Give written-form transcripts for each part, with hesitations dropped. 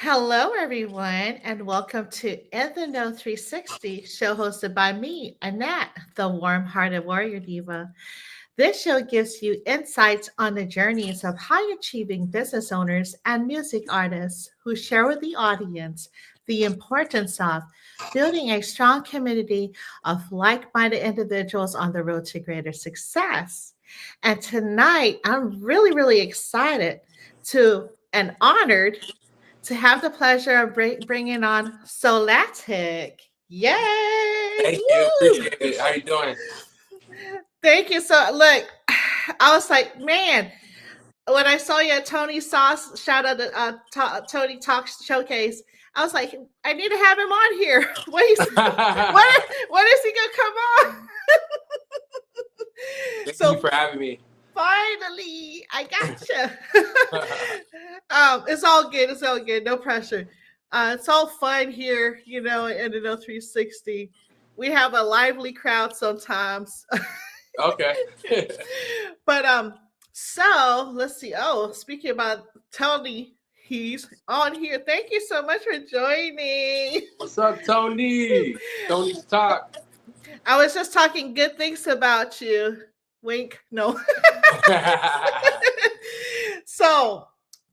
Hello, everyone, and welcome to In the Know 360, show hosted by me, Annette, the warm hearted warrior diva. This show gives you insights on the journeys of high achieving business owners and music artists who share with the audience the importance of building a strong community of like minded individuals on the road to greater success. And tonight, I'm really excited to and honored to have the pleasure of bringing on Solatic. Yay! Thank you. Woo! Appreciate it. How you doing? Thank you. So, look, I was like, man, when I saw you at Tony Sauce, shout out to Tony Talk Showcase, I was like, I need to have him on here. When is he going to come on? Thank you So, for having me. finally, I gotcha. It's all good. It's all good. No pressure. It's all fun here, in the No 360. We have a lively crowd sometimes. Okay. So let's see. Oh, speaking about Tony, he's on here. Thank you so much for joining. What's up, Tony? Tony's Talk. I was just talking good things about you. Wink. No. So,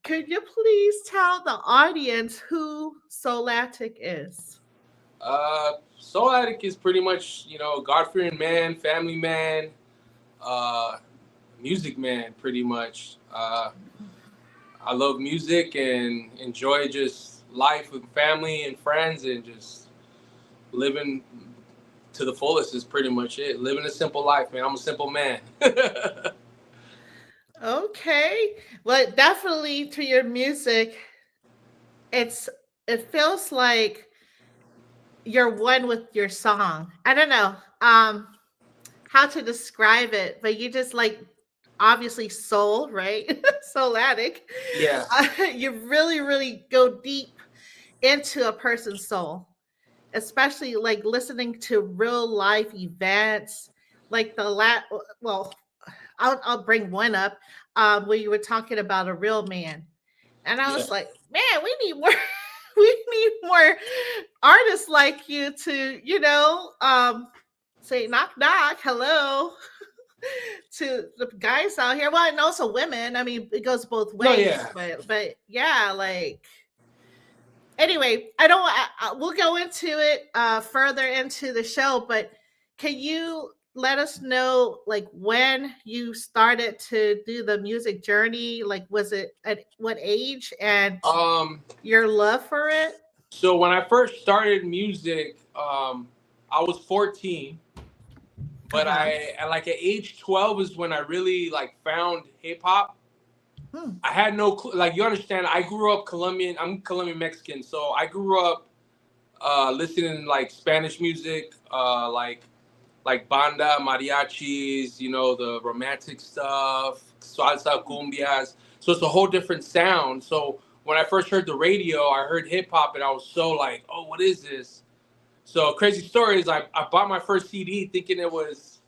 could you please tell the audience who Solatic is? Soul Addict is pretty much, God-fearing man, family man, uh, music man, pretty much. I love music and enjoy just life with family and friends and just living to the fullest is pretty much it. Living a simple life, man. I'm a simple man. Okay. Well, definitely to your music, it's it feels like you're one with your song. I don't know how to describe it, but you just like obviously soul, right? Soulatic. Yeah. You really go deep into a person's soul, especially like listening to real life events, like well, I'll bring one up where you were talking about a real man, and I Yeah. was like, man, we need more. We need more artists like you to, say knock knock, hello to the guys out here. Well, and also women. I mean, it goes both No, ways, yeah. but yeah, like anyway, I don't. We'll go into it further into the show, but can you let us know like when you started to do the music journey? Like, was it at what age and Um, your love for it? so when I first started music, I was 14. Uh But huh. like at age 12 is when I really like found hip hop. Hmm. I had no clue. Like you understand, I grew up Colombian. I'm Colombian Mexican, so I grew up listening like Spanish music, like banda, mariachis. The romantic stuff, salsa, cumbias. So it's a whole different sound. So when I first heard the radio, I heard hip hop, and I was so like, oh, what is this? So crazy story is I bought my first CD thinking it was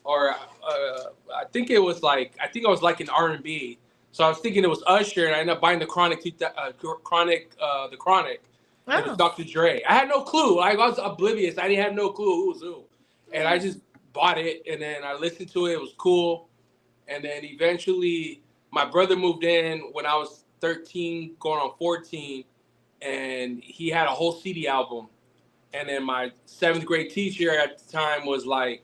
or I think I was like an R&B. So I was thinking it was Usher, and I ended up buying the the Chronic, and it's Oh. Dr. Dre. I had no clue. I was oblivious. I didn't have no clue who was who, and I just bought it, and then I listened to it. It was cool, and then eventually my brother moved in when I was 13, going on 14, and he had a whole CD album, and then my seventh grade teacher at the time was like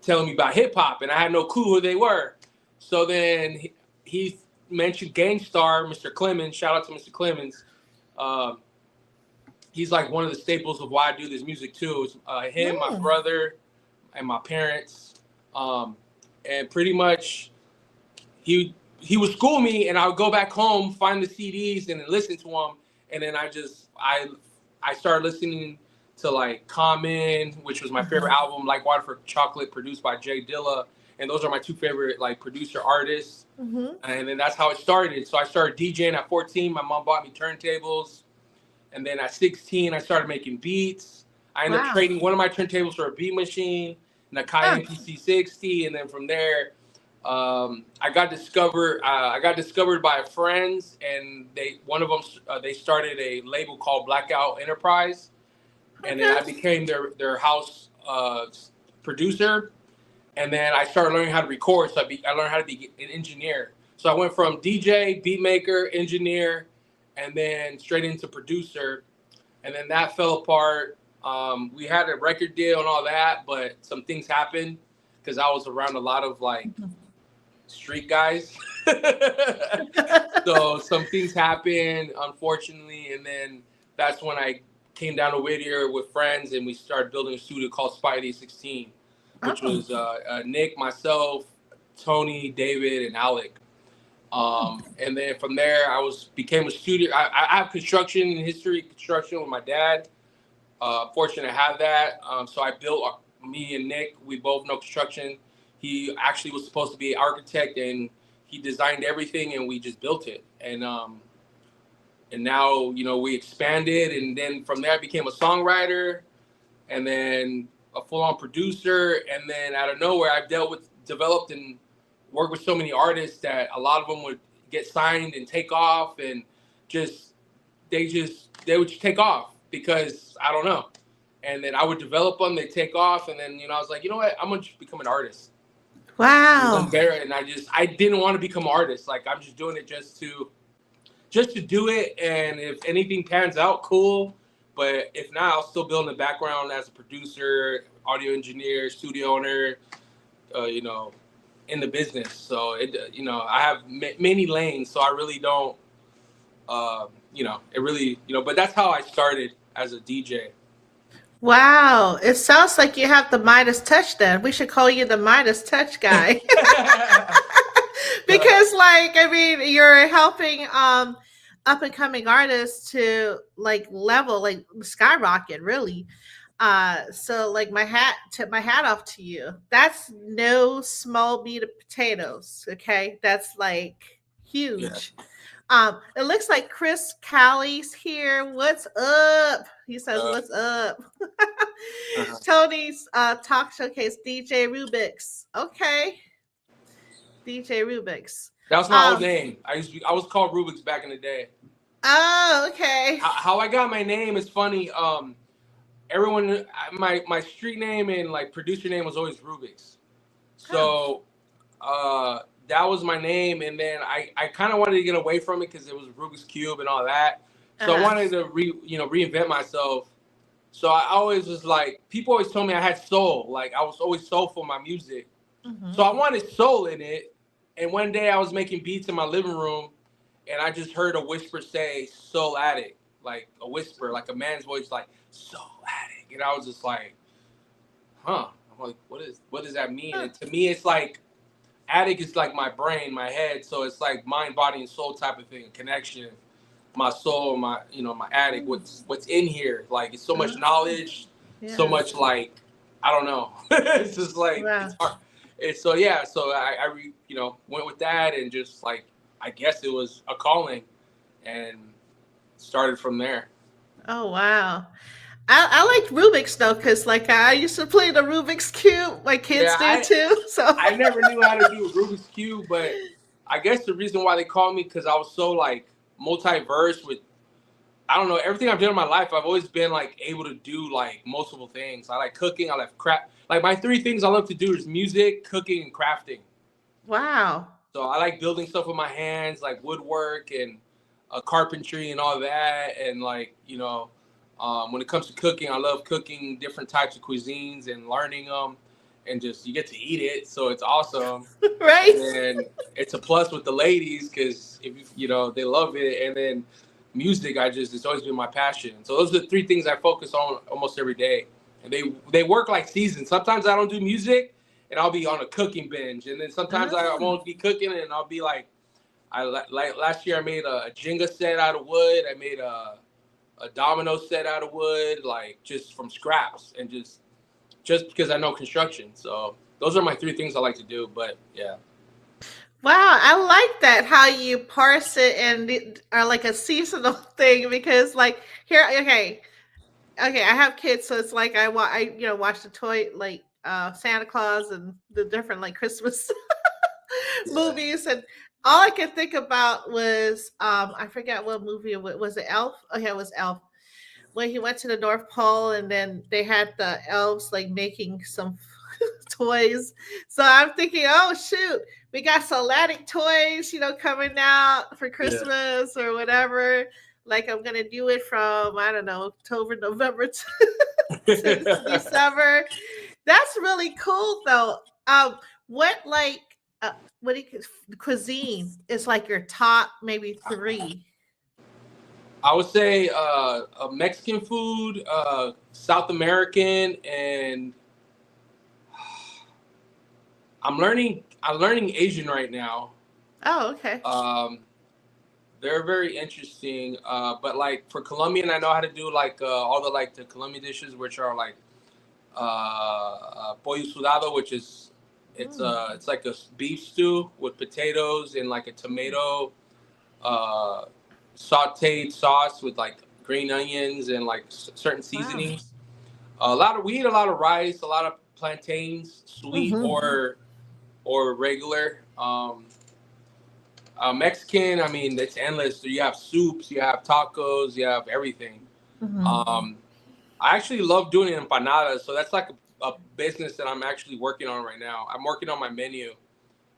telling me about hip hop, and I had no clue who they were. So then he mentioned Gangstar, Mr. Clemens. Shout out to Mr. Clemens. Uh, he's like one of the staples of why I do this music too. It's, him, my Hmm. brother, and my parents, and pretty much he would school me, and I would go back home, find the CDs, and then listen to them, and then I started listening to like Common, which was my Uh-huh. favorite album, like Water for Chocolate, produced by Jay Dilla, and those are my two favorite like producer artists. Mm-hmm. And then that's how it started. So I started DJing at 14. My mom bought me turntables, and then at 16 I started making beats. I ended up Wow. trading one of my turntables for a beat machine and a Huh. Cayenne PC60, and then from there I got discovered. I got discovered by friends, and one of them they started a label called Blackout Enterprise, and then Okay. I became their house producer, and then I started learning how to record. So I learned how to be an engineer. So I went from DJ, beat maker, engineer, and then straight into producer, and then that fell apart. We had a record deal and all that, but some things happened because I was around a lot of like street guys. So some things happened, unfortunately, and then that's when I came down to Whittier with friends, and we started building a studio called Spidey 16, which Oh. was Nick, myself, Tony, David, and Alec. And then from there, became a studio. I have construction and history construction with my dad. Fortunate to have that. So I built me and Nick. We both know construction. He actually was supposed to be an architect, and he designed everything, and we just built it. And now we expanded, and then from there I became a songwriter, and then a full-on producer, and then out of nowhere I've developed and worked with so many artists that a lot of them would get signed and take off, and just they would just take off because I don't know. And then I would develop them, they take off, and then I was like, you know what, I'm gonna just become an artist. Wow. And I didn't want to become an artist. Like, I'm just doing it just to do it, and if anything pans out, cool. But if not, I'll still build in the background as a producer, audio engineer, studio owner, in the business. So I have many lanes, so I really don't, it really, but that's how I started as a DJ. Wow. It sounds like you have the Midas touch then. We should call you the Midas touch guy. Because like, I mean, you're helping up and coming artists to like level, like skyrocket, really. So like tip my hat off to you. That's no small meat of potatoes. Okay. That's like Yeah. huge. It looks like Chris Callie's here. What's up? He says, "What's up?" Tony's talk showcase DJ Rubik's. Okay, DJ Rubik's. That was my old name. I was called Rubik's back in the day. Oh, okay. How I got my name is funny. Everyone, my street name and like producer name was always Rubik's. So that was my name, and then I kind of wanted to get away from it because it was Rubik's Cube and all that. So I wanted to reinvent myself. So I always was like, people always told me I had soul. Like, I was always soulful in my music. Mm-hmm. So I wanted soul in it. And one day I was making beats in my living room, and I just heard a whisper say "Soul Addict," like a whisper, like a man's voice, like "Soul Addict," and I was just like, "Huh?" I'm like, what does that mean? And to me, it's like addict is like my brain, my head, so it's like mind, body, and soul type of thing, connection. My soul, my addict. What's in here? Like, it's so much knowledge, so much like I don't know. It's just like it's hard. So I went with that, and just like I guess it was a calling, and started from there. Oh wow. I like Rubik's though, because like I used to play the Rubik's Cube. My kids do too. So I never knew how to do Rubik's Cube, but I guess the reason why they called me because I was so like multiverse with, I don't know, everything I've done in my life. I've always been like able to do like multiple things. I like cooking. I like craft. Like, my three things I love to do is music, cooking, and crafting. wow. So I like building stuff with my hands, like woodwork and carpentry and all that. And like, when it comes to cooking, I love cooking different types of cuisines and learning them, and just you get to eat it, so it's awesome. Right. And it's a plus with the ladies because if they love it. And then music, it's always been my passion. So those are the three things I focus on almost every day, and they work like seasons. Sometimes I don't do music, and I'll be on a cooking binge, and then sometimes I won't be cooking, and I'll be like last year I made a Jenga set out of wood. I made a domino set out of wood, like just from scraps, and just because I know construction. So those are my three things I like to do. But yeah. Wow, I like that how you parse it and are like a seasonal thing because like here, okay, I have kids, so it's like I watch the toy like Santa Claus and the different like Christmas movies, and all I could think about was I forget what movie it was. It Elf? Oh yeah, it was Elf. When he went to the North Pole, and then they had the elves like making some toys. So I'm thinking, oh shoot, we got Soladic toys, coming out for Yeah. Christmas or whatever. Like I'm gonna do it from I don't know October, November to December. That's really cool though. What like what do you cuisine is like your top maybe three? I would say Mexican food, South American, and I'm learning Asian right now. Oh, okay. They're very interesting. But like for Colombian, I know how to do like all the like the Colombian dishes, which are like pollo sudado, which is Mm. it's like a beef stew with potatoes and like a tomato uh, sautéed sauce with like green onions and like certain Wow. seasonings. A lot of we eat a lot of rice, a lot of plantains, sweet Hmm. or regular. Mexican, I mean, it's endless. So you have soups, you have tacos, you have everything. Hmm. Um, I actually love doing empanadas, so that's like a business that I'm actually working on right now. I'm working on my menu.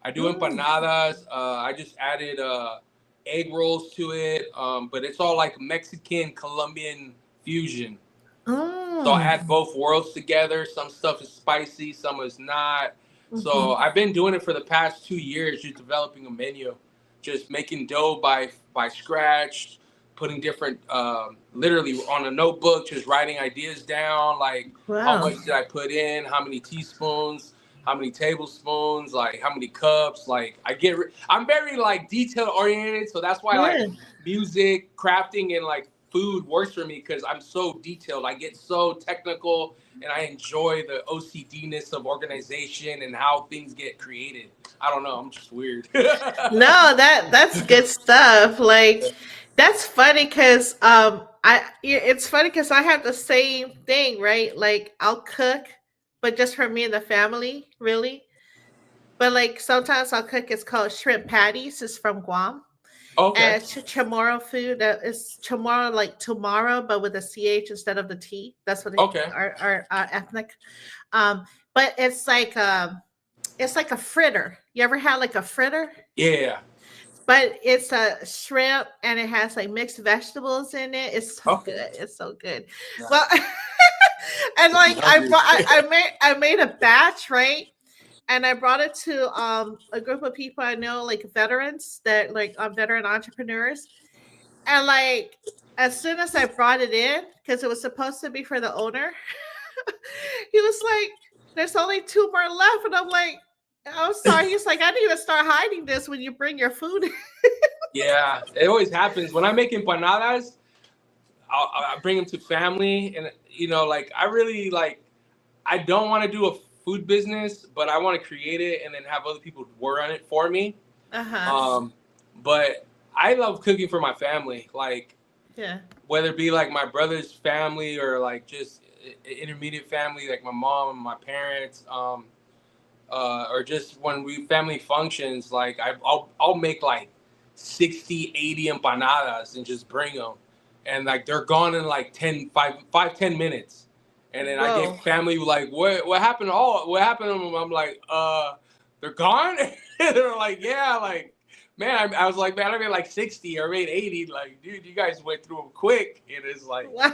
I do Mm. empanadas. I just added egg rolls to it, but it's all like Mexican Colombian fusion. So I Mm. add both worlds together. Some stuff is spicy, some is not. So Hmm. I've been doing it for the past 2 years, just developing a menu, just making dough by scratch, putting different, literally on a notebook, just writing ideas down, like how Wow. much did I put in, how many teaspoons, how many tablespoons, like how many cups. Like I'm very like detail oriented, so that's why like Yeah. music, crafting, and like food works for me because I'm so detailed. I get so technical and I enjoy the OCD-ness of organization and how things get created. I don't know. I'm just weird. No, that's good stuff. Like that's funny because it's funny because I have the same thing, right? Like I'll cook, but just for me and the family, really. But like sometimes I'll cook. It's called shrimp patties. It's from Guam. Okay. And Chamorro food is Chamorro like tomorrow, but with a ch instead of the t. That's what Okay. our ethnic. Um, but it's like a fritter. You ever had like a fritter? Yeah. But it's a shrimp and it has like mixed vegetables in it. It's so Okay. good. It's so good. Yeah. Well, and Make me like I hungry. brought, I made a batch, right? And I brought it to a group of people I know, like veterans that like veteran entrepreneurs. And like as soon as I brought it in, because it was supposed to be for the owner, he was like, "There's only two more left," and I'm like, "I'm sorry." He's like, "I didn't even start hiding this when you bring your food." Yeah. It always happens when I make empanadas. I bring them to family, and like I really like. I don't want to do a food business, but I want to create it and then have other people work on it for me. Uh huh. Um, but I love cooking for my family, like Yeah. whether it be like my brother's family or like just intermediate family, like my mom and my parents, or just when we family functions, like I'll make like 60, 80 empanadas and just bring them, and like they're gone in like 10 minutes. And then I get Whoa. family like, what happened to what happened to them? I'm like, they're gone. They're like, yeah, like, man, I was like, man, I made like 60 or made 80. Like, dude, you guys went through them quick. It is like, Wow.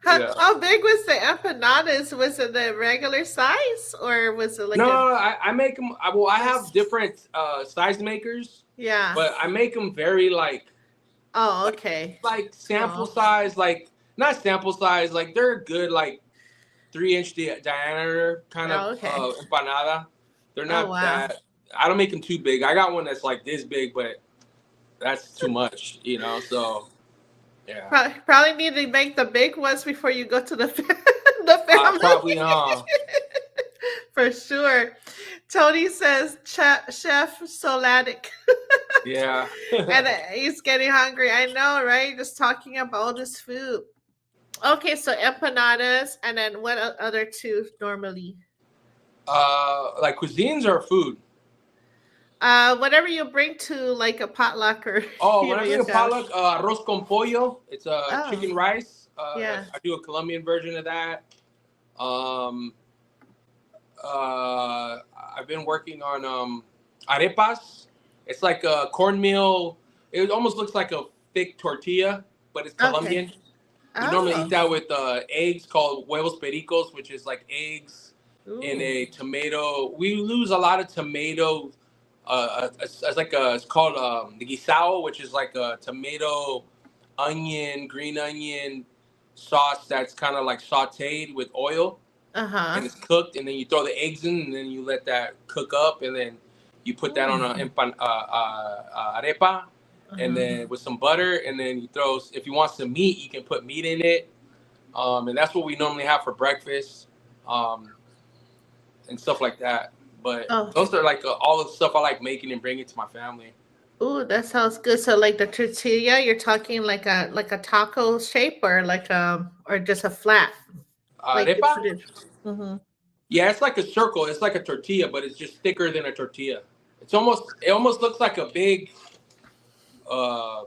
yeah. How big was the empanadas? Was it the regular size or was it like No, a? I make them. Well, I have different size makers, Yeah. but I make them very Oh, like okay. like sample Small. size, like not sample size, like they're good, like 3 inch diameter kind of Oh, okay. empanada. They're Oh, not wow. that. I don't make them too big. I got one that's like this big, but that's too much, So yeah, Probably need to make the big ones before you go to the the probably, family. For sure. Tony says Chef Soladic. yeah. And he's getting hungry. I know, right? Just talking about all this food. Okay, so empanadas, and then what other two normally? Like cuisines or food? Whatever you bring to like a potluck or Oh, you when know I bring a yourself. potluck, arroz con pollo. It's Oh, chicken rice. yeah. I do a Colombian version of that. Um, I've been working on arepas. It's like a cornmeal. It almost looks like a thick tortilla, but it's Okay. Colombian. We normally eat Oh. that with eggs called huevos pericos, which is like eggs in Ooh. a tomato. We lose a lot of tomato. It's like it's called the guisao, which is like a tomato, onion, green onion sauce that's kind of like sautéed with oil Uh-huh. and it's cooked, and then you throw the eggs in, and then you let that cook up, and then you put that on Mm. a arepa, and Uh-huh. then with some butter, and then you throw. If you want some meat, you can put meat in it, and that's what we normally have for breakfast, um, and stuff like that. But Oh. those are like all the stuff I like making and bringing to my family. Ooh, that sounds good. So like the tortilla, you're talking like a taco shape or like or just a flat. Like you Arepa, put it. Mm-hmm. yeah, it's like a circle. It's like a tortilla, but it's just thicker than a tortilla. It almost looks uh,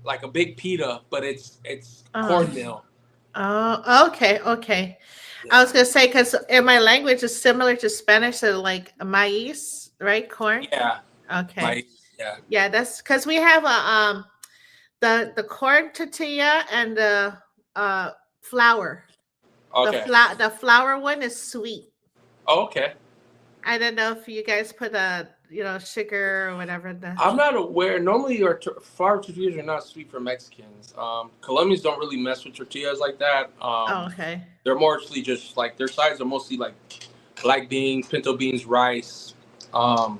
like a big pita, but it's Uh, cornmeal. oh, okay, okay. I Yeah, was gonna say because in my language is similar to Spanish, so like maíz, right? Corn. yeah, Okay. my yeah. Yeah, that's because we have a the corn tortilla and the uh flour. Okay. The flour one is sweet. Oh, okay. I don't know if you guys put sugar or whatever in the. I'm not aware. Normally, flour tortillas are not sweet for Mexicans. Colombians don't really mess with tortillas like that. Oh, okay. They're mostly just like their sides are mostly like black beans, pinto beans, rice. Um,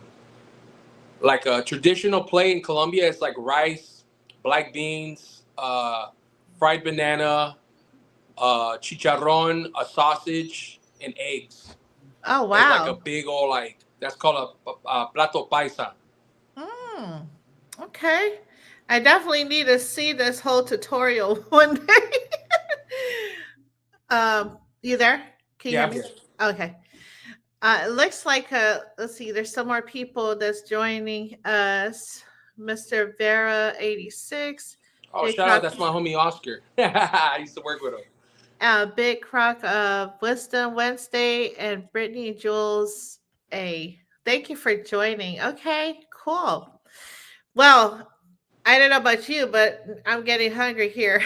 like a traditional plate in Colombia, it's like rice, black beans, fried banana, chicharron, a sausage, and eggs. Oh, It's like a wow. big old like that's called a plato paisa. Mm, okay. I definitely need to see this whole tutorial one day. You there? Can you Yeah, hear I'm me? here. Okay. It looks like let's see, there's some more people that's joining us. Mr. Vera 86, Oh, Big shout out! Croc, That's my homie Oscar. I used to work with him. Big Croc of Wisdom Wednesday, and Brittany Jules A. Thank you for joining. Okay, cool. Well, I don't know about you, but I'm getting hungry here.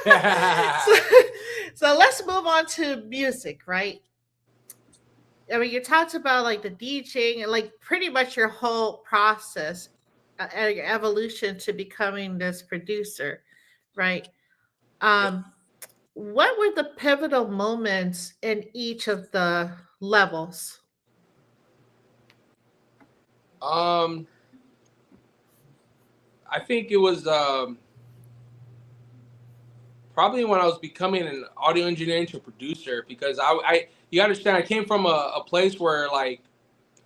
so, so let's move on to music, right? I mean, you talked about like the DJing and like pretty much your whole process and your evolution to becoming this producer, right? Yeah. Um, what were the pivotal moments in each of the levels? Um, I think it was probably when I was becoming an audio engineer to producer because you understand I came from a place where like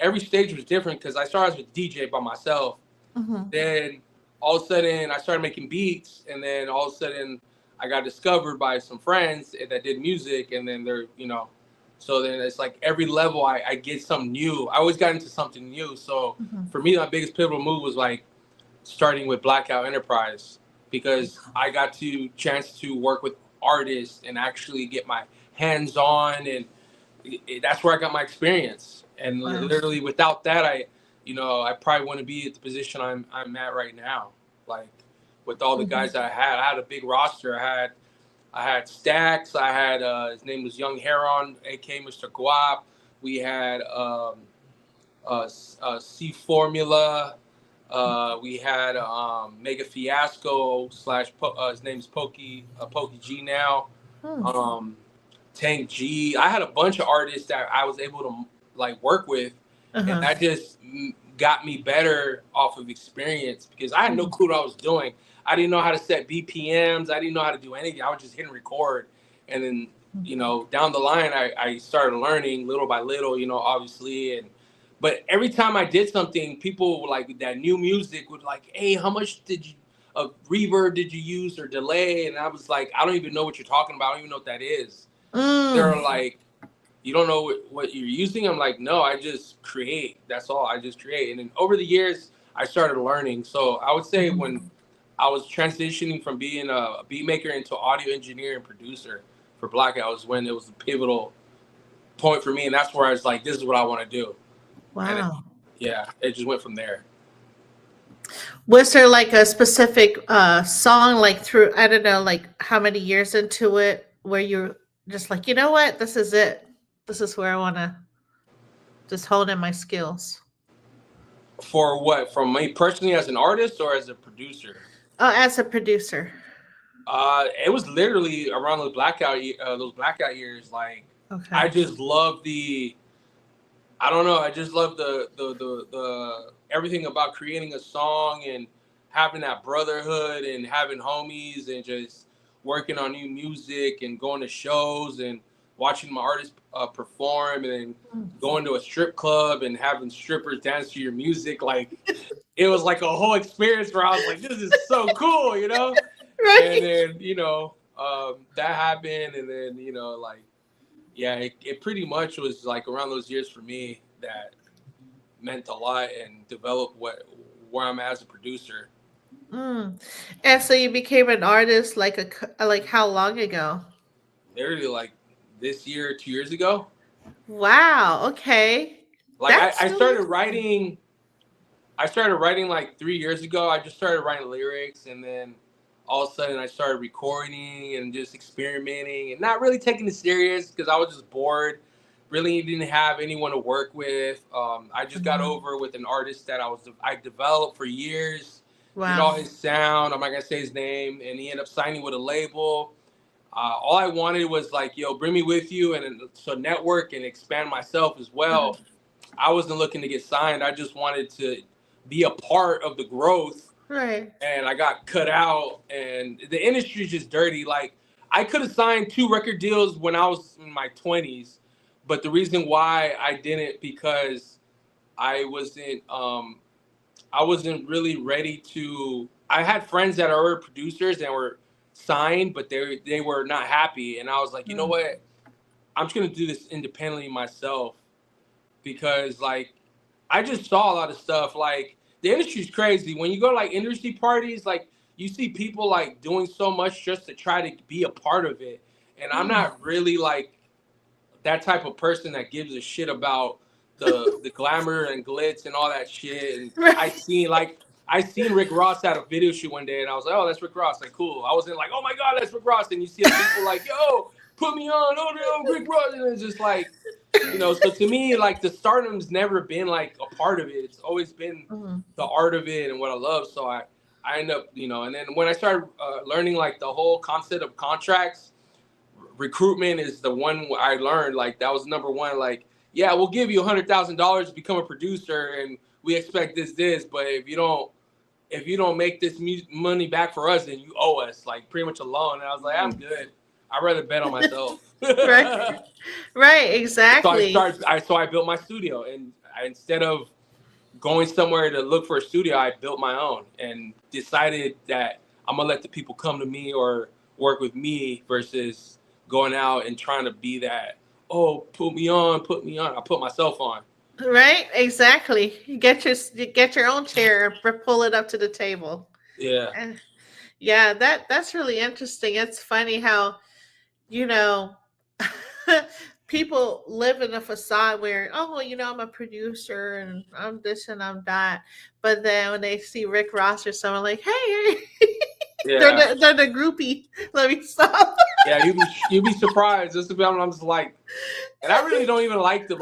every stage was different because I started as a DJ by myself. Hmm. Then all of a sudden I started making beats, and then all of a sudden I got discovered by some friends that did music, and then so then it's like every level I get something new. I always got into something new. So Hmm. for me, my biggest pivotal move was like starting with Blackout Enterprise because I got to chance to work with artists and actually get my hands on, and that's where I got my experience. And Wow. literally, without that, I probably wouldn't be at the position I'm at right now. Like with all the Hmm. guys that I had a big roster. I had Stacks. I had his name was Young Heron, aka Mr. Guap. We had C Formula. We had Mega Fiasco slash his name's Pokey G now. Hmm. Um, Tank G. I had a bunch of artists that I was able to like work with, and Uh-huh. that just got me better off of experience because I had no Hmm. clue what I was doing. I didn't know how to set BPMs. I didn't know how to do anything. I was just hitting record, and then down the line, I started learning little by little. Obviously, but every time I did something, people like that new music would like, hey, how much of reverb did you use or delay? And I was like, I don't even know what you're talking about. I don't even know what that is. Mm. They're like, you don't know what you're using? I'm like, no, I just create. That's all. I just create. And then over the years, I started learning. So I would say when Mhm. I was transitioning from being a beat maker into audio engineer and producer for Blackout was when it was a pivotal point for me. And that's where I was like, this is what I want to do. And Wow. yeah, it just went from there. Was there like a specific song, like through, I don't know, like how many years into it, where you're just like, you know what, this is it. This is where I want to just hone in my skills. For what? From me personally as an artist or as a producer? Oh, as a producer. It was literally around those blackout years. Like, I Okay. just love the I don't know. I just love the everything about creating a song and having that brotherhood and having homies and just working on new music and going to shows and watching my artists perform and then Mm. going to a strip club and having strippers dance to your music. Like, it was like a whole experience where I was like, this is so cool, you know? And Right. then, that happened. And then, like, yeah, it pretty much was like around those years for me that meant a lot and developed where I'm at as a producer. Mm. And so you became an artist like like how long ago? Literally like this year, 2 years ago. Wow. Okay. Like I, That's I really started interesting. writing I started writing like 3 years ago. I just started writing lyrics, and then all of a sudden I started recording and just experimenting and not really taking it serious because I was just bored. Really didn't have anyone to work with. I just got Mhm. over with an artist that I developed for years. Did Wow. all his sound. I'm not gonna say his name, and he ended up signing with a label. All I wanted was like, yo, bring me with you, and so network and expand myself as well. Mhm. I wasn't looking to get signed. I just wanted to be a part of the growth, Right. and I got cut out. And the industry's just dirty. Like, I could have signed 2 record deals when I was in my 20s, but the reason why I didn't because I wasn't I wasn't really ready to. I had friends that are producers and were signed, but they were not happy, and I was like, you know Mm. what? I'm just gonna do this independently myself because like I just saw a lot of stuff. Like, the industry's crazy. When you go to like industry parties, like you see people like doing so much just to try to be a part of it. And I'm Mm. not really like that type of person that gives a shit about the glamour and glitz and all that shit. And I Right. seen like I seen Rick Ross at a video shoot one day, and I was like, oh, that's Rick Ross. Like, cool. I wasn't like, oh my god, that's Rick Ross. And you see the people like, yo, put me on. Oh no, Rick Ross. And it's just like, so to me, like, the stardom's never been like a part of it. It's always been Mhm. the art of it and what I love. So I end up, and then when I started learning like the whole concept of contracts, recruitment is the one I learned. Like, that was number one. Like, yeah, we'll give you $100,000 to become a producer, and we expect this, but if you don't make this money back for us, then you owe us, like, pretty much a loan. And I was like, I'm Mm. good. I'd rather bet on myself. Right. Right. So I Exactly. started. I built my studio, and instead of going somewhere to look for a studio, I built my own and decided that I'm gonna let the people come to me or work with me versus going out and trying to be that. Oh, put me on, put me on. I put myself on. Right. Exactly. You get your own chair, pull it up to the table. Yeah, Eh, Yeah, that's really interesting. It's funny how, you know, people live in a facade where, oh, well, I'm a producer and I'm this and I'm that. But then when they see Rick Ross or someone like, hey, yeah, they're the groupie. Let me stop. yeah. You be surprised. Just about I'm just like, and I really don't even like the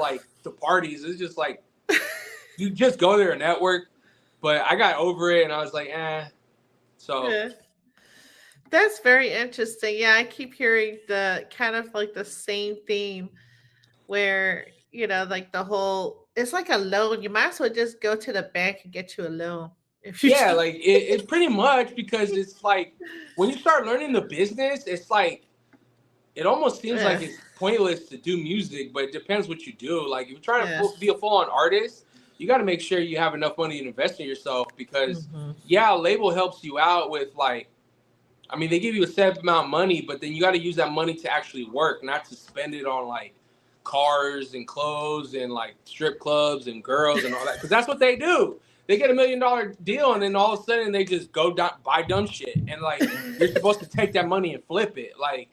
parties. It's just like you just go there and network. But I got over it, and I was like, eh. So Yeah. That's very interesting. Yeah, I keep hearing the kind of like the same theme where, like the whole, it's like a loan. You might as well just go to the bank and get you a loan if you yeah, just. like it pretty much because it's like when you start learning the business, it's like it almost seems like Yeah, it's pointless to do music, but it depends what you do. Like, if you're trying to yeah. be a full-on artist, you got to make sure you have enough money to invest in yourself because, Mhm. yeah, a label helps you out with like, I mean, they give you a set amount of money, but then you got to use that money to actually work, not to spend it on like cars and clothes and like strip clubs and girls and all that, because that's what they do. They get $1 million deal, and then all of a sudden they just go down, buy dumb shit, and like you're supposed to take that money and flip it. Like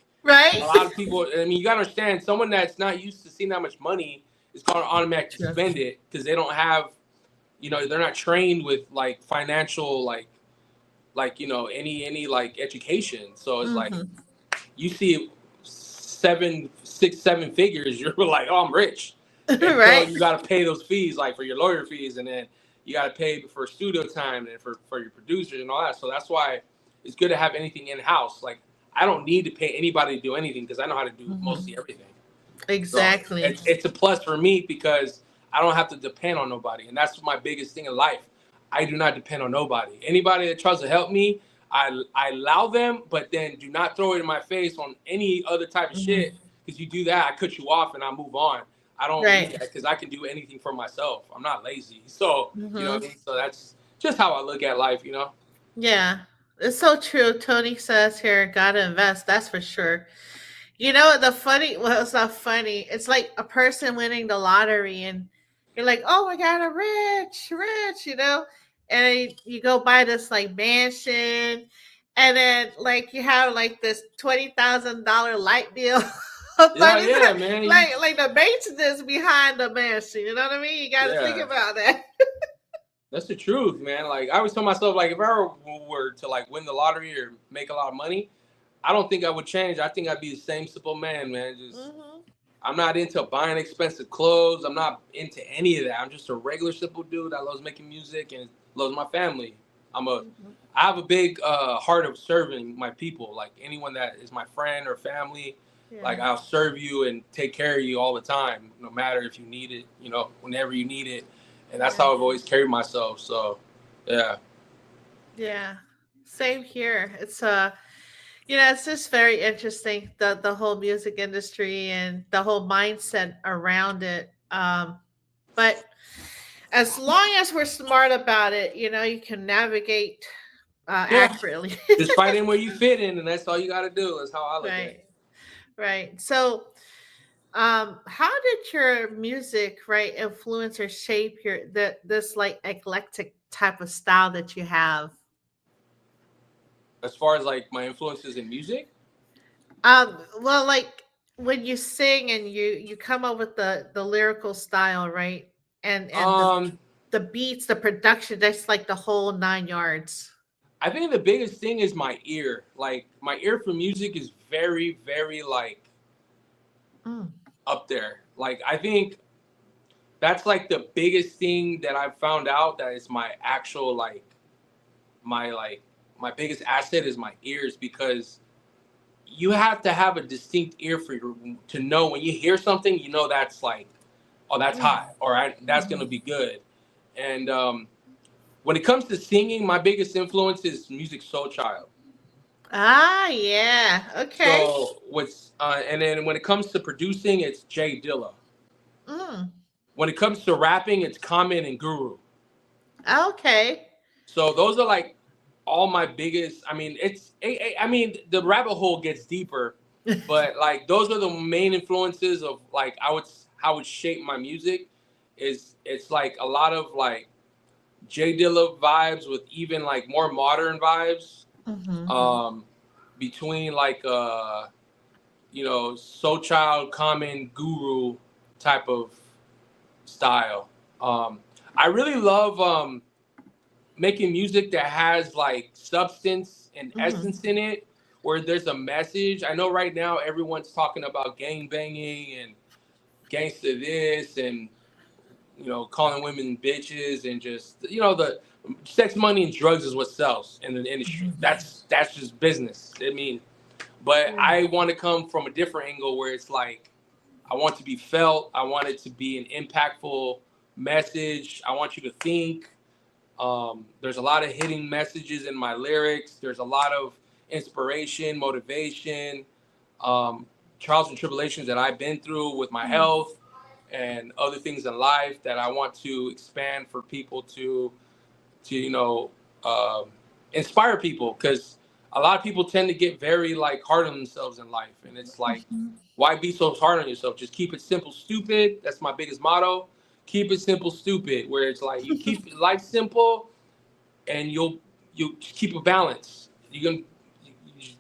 a Right? lot of people, I mean, you gotta understand, someone that's not used to seeing that much money is going to automatically True. spend it because they don't have, they're not trained with like financial any like education. So it's like Mm-hmm. you see 7, 6, 7 figures, you're like, oh, I'm rich. Until Right? you got to pay those fees, like for your lawyer fees, and then you got to pay for studio time and for your producers and all that. So that's why it's good to have anything in house. Like I don't need to pay anybody to do anything because I know how to do Mm-hmm. mostly everything. So Exactly. it's a plus for me because I don't have to depend on nobody, and that's my biggest thing in life. I do not depend on nobody. Anybody that tries to help me, I allow them, but then do not throw it in my face on any other type of Mm-hmm. shit. Because you do that, I cut you off and I move on. I don't do Right. that because I can do anything for myself. I'm not lazy, so you know Mm-hmm. what I mean. So that's just how I look at life, you know. Yeah. It's so true. Tony says here, gotta invest. That's for sure. You know the funny? Well, it's not funny. It's like a person winning the lottery, and you're like, "Oh my god, I'm rich, rich," and you go buy this like mansion, and then like you have like this $20,000 light bill, Yeah, 30, yeah, man. like the maintenance behind the mansion. You know what I mean? You got to think Yeah. about that. That's the truth, man. Like I always tell myself, like if I were to like win the lottery or make a lot of money, I don't think I would change. I think I'd be the same simple man, man. Just Hmm. I'm not into buying expensive clothes. I'm not into any of that. I'm just a regular simple dude that loves making music and loves my family. I have a big heart of serving my people. Like anyone that is my friend or family, Yeah. like I'll serve you and take care of you all the time, no matter if you need it, whenever you need it. And that's Yeah. how I've always carried myself. So, yeah. Yeah. Same here. It's just very interesting, the whole music industry and the whole mindset around it. But as long as we're smart about it, you can navigate Yeah. accurately. Just fight in where you fit in, and that's all you got to do. That's how I look at Right. it. Right. So, how did your music, right, influence or shape this like eclectic type of style that you have? As far as like my influences in music, Well, like when you sing and you come up with the lyrical style, right? And um, the beats, the production, that's like the whole 9 yards. I think the biggest thing is my ear. Like my ear for music is very, very like Mm, up there. Like I think that's like the biggest thing that I've found out that is my actual like my biggest asset is my ears because you have to have a distinct ear for your to know when you hear something, that's like, oh, that's mm, hot, or that's mhm. gonna be good. And when it comes to singing, my biggest influence is music Soul Child. Ah, yeah. Okay. So what's and then when it comes to producing, it's Jay Dilla. Mm, When it comes to rapping, it's Common and Guru. okay. So those are like all my biggest. I mean, I mean, the rabbit hole gets deeper, but like those are the main influences of like how it shaped my music. It's like a lot of like J Dilla vibes with even like more modern vibes. Hmm. Um, between like Soul Child, Common, Guru type of style. Um, I really love making music that has like substance and Hmm. essence in it, where there's a message. I know right now everyone's talking about gang banging and gangsta this and calling women bitches and just the sex, money, and drugs is what sells in the industry. Hmm. That's just business. I mean, but Yeah. I want to come from a different angle where it's like I want to be felt. I want it to be an impactful message. I want you to think. There's a lot of hitting messages in my lyrics. There's a lot of inspiration, motivation, um, trials and tribulations that I've been through with my Mm. health and other things in life that I want to expand for people to inspire people because a lot of people tend to get very like hard on themselves in life, and it's like, why be so hard on yourself? Just keep it simple, stupid. That's my biggest motto. Keep it simple, stupid. Where it's like you keep life simple, and you keep a balance. You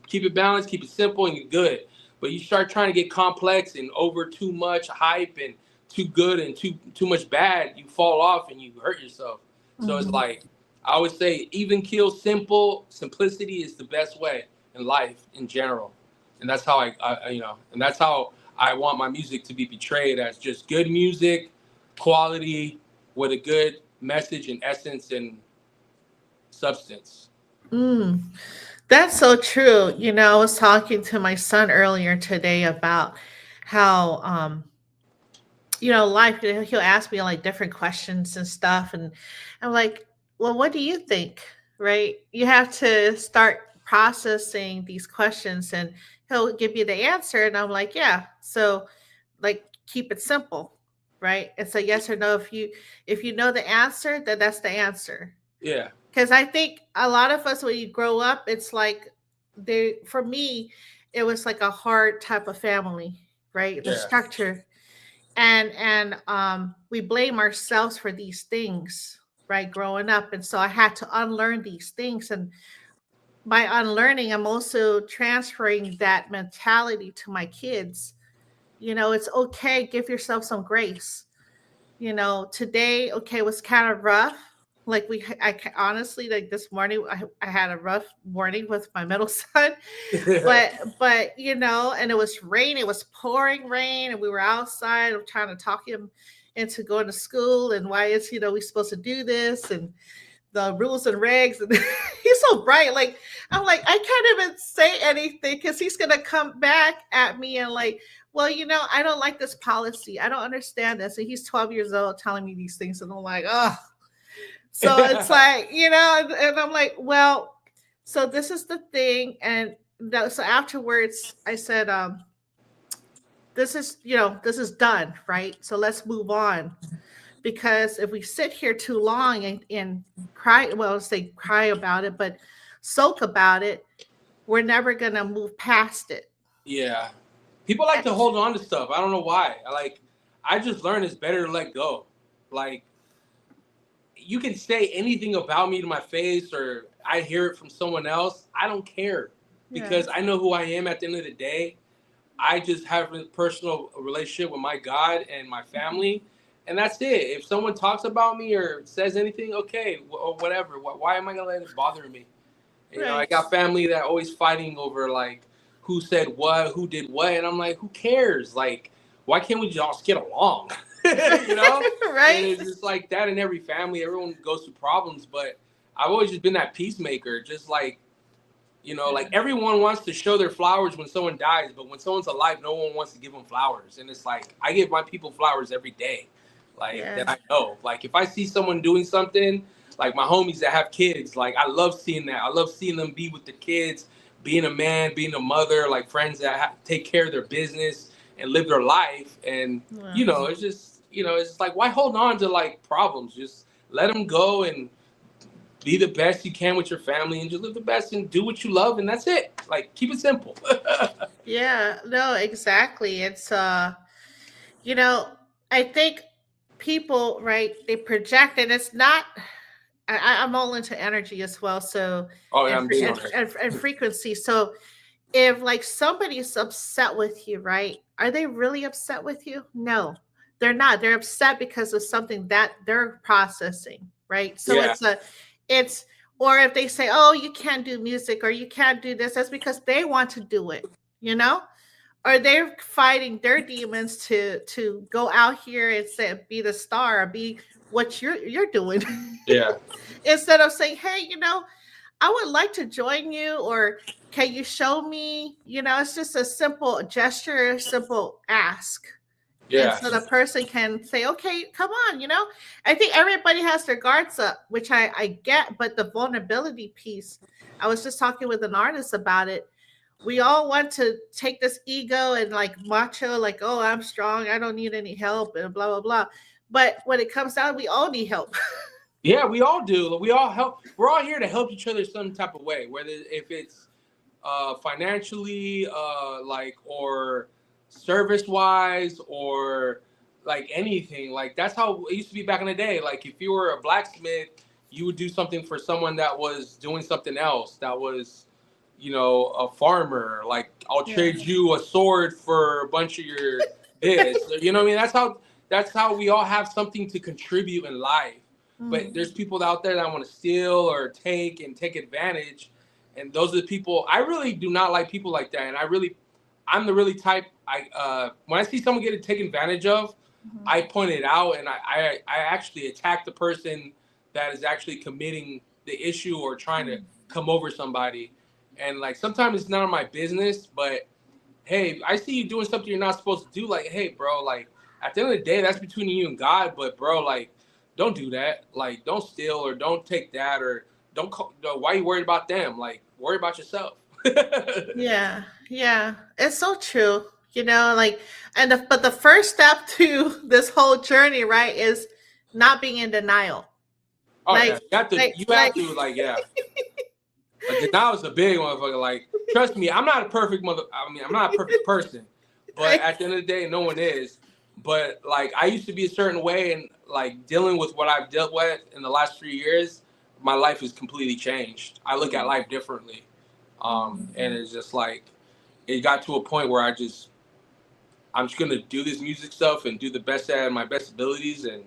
keep it balanced, keep it simple, and you're good. But you start trying to get complex and over too much hype and too good and too much bad, you fall off and you hurt yourself. So it's Mhm. like I would say, even kill simple. Simplicity is the best way in life in general, and that's how and that's how I want my music to be portrayed, as just good music, quality, with a good message and essence and substance. Mm. That's so true. I was talking to my son earlier today about how life, he'll ask me like different questions and stuff, and I'm like, well, what do you think? Right? You have to start processing these questions, and he'll give you the answer, and I'm like, yeah. So, like, keep it simple, right? It's a yes or no. If you know the answer, then that's the answer. Yeah, Because I think a lot of us, when you grow up, it's like for me, it was like a hard type of family, right? The yeah, structure, and we blame ourselves for these things, right, growing up. And so I had to unlearn these things, and by unlearning, I'm also transferring that mentality to my kids. It's okay, give yourself some grace. Today, okay, was kind of rough. Like honestly, like this morning, I had a rough morning with my middle son, but and it was rain. It was pouring rain, and we were outside. I'm trying to talk him into going to school, and why is we supposed to do this, and the rules and regs, and he's so bright. Like, I'm like, I can't even say anything because he's gonna come back at me and like, well, I don't like this policy. I don't understand this. And he's 12 years old telling me these things, and I'm like, oh. So it's like, and I'm like, well, so this is the thing. And so afterwards, I said, this is done, right? So let's move on, because if we sit here too long and cry, well, say cry about it, but soak about it, we're never gonna move past it. yeah. People like to hold on to stuff. I don't know why. I just learned it's better to let go. Like, you can say anything about me to my face, or I hear it from someone else. I don't care, Yeah. because I know who I am at the end of the day. I just have a personal relationship with my God and my family, and that's it. If someone talks about me or says anything, okay, or whatever. Why am I gonna let it bother me? I Right. got family that always fighting over like who said what, who did what, and I'm like, who cares? Like, why can't we just get along? you know? And Right. it's just like that in every family. Everyone goes through problems, but I've always just been that peacemaker. Just like, like Yeah. everyone wants to show their flowers when someone dies, but when someone's alive, no one wants to give them flowers. And it's like, I give my people flowers every day. Like, Yeah. that I know. Like, if I see someone doing something, like my homies that have kids, like, I love seeing that. I love seeing them be with the kids, being a man, being a mother, like friends that take care of their business and live their life. And, Yeah. it's just like, why hold on to like problems? Just let them go and be the best you can with your family, and just live the best and do what you love, and that's it. Like, keep it simple. Yeah. No, exactly. It's you know, I think people, right, they project, and it's not. I'm all into energy as well, so Oh yeah, and I'm fre- big and, on fre- it. and frequency. So if like somebody's upset with you, right? Are they really upset with you? No, they're not. They're upset because of something that they're processing, right? So Yeah, it's, or if they say, oh, you can't do music or you can't do this, that's because they want to do it, you know? Or they're fighting their demons to go out here and say, be the star, or be what you're doing. yeah, Instead of saying, hey, I would like to join you, or can you show me? It's just a simple gesture, a simple ask. And yeah, so the person can say, okay, come on. I think everybody has their guards up, which I get, but the vulnerability piece, I was just talking with an artist about it. We all want to take this ego and like macho, like, oh, I'm strong, I don't need any help, and blah, blah, blah. But when it comes down, we all need help. yeah. We all do. We all help. We're all here to help each other some type of way. Whether if it's financially, like, or service wise, or like anything. Like that's how it used to be back in the day. Like if you were a blacksmith, you would do something for someone that was doing something else. That was, a farmer. Like I'll Yeah. trade you a sword for a bunch of your this. You know what I mean? That's how we all have something to contribute in life. But Mm. there's people out there that want to steal or take advantage, and those are the people. I really do not like people like that, and I'm the really type. When I see someone getting taken advantage of, Mhm. I point it out, and I actually attack the person that is actually committing the issue or trying to Mm. come over somebody. And like sometimes it's none of my business, but hey, I see you doing something you're not supposed to do. Like, hey, bro, like at the end of the day, that's between you and God. But bro, like, don't do that. Like, don't steal or don't take that or don't. Why are you worried about them? Like, worry about yourself. Yeah, yeah, it's so true. Like, but the first step to this whole journey, right, is not being in denial. Oh yeah, Like, you have to. like, You like, have to. Like, yeah. Denial is a big motherfucker. Like, trust me, I'm not a perfect mother. I mean, I'm not a perfect person, but right? at the end of the day, no one is. But like, I used to be a certain way, and like dealing with what I've dealt with in the last 3 years, my life has completely changed. I look at Mm, life differently, and mm, it's just like it got to a point where I'm just gonna do this music stuff and do the best at my best abilities. And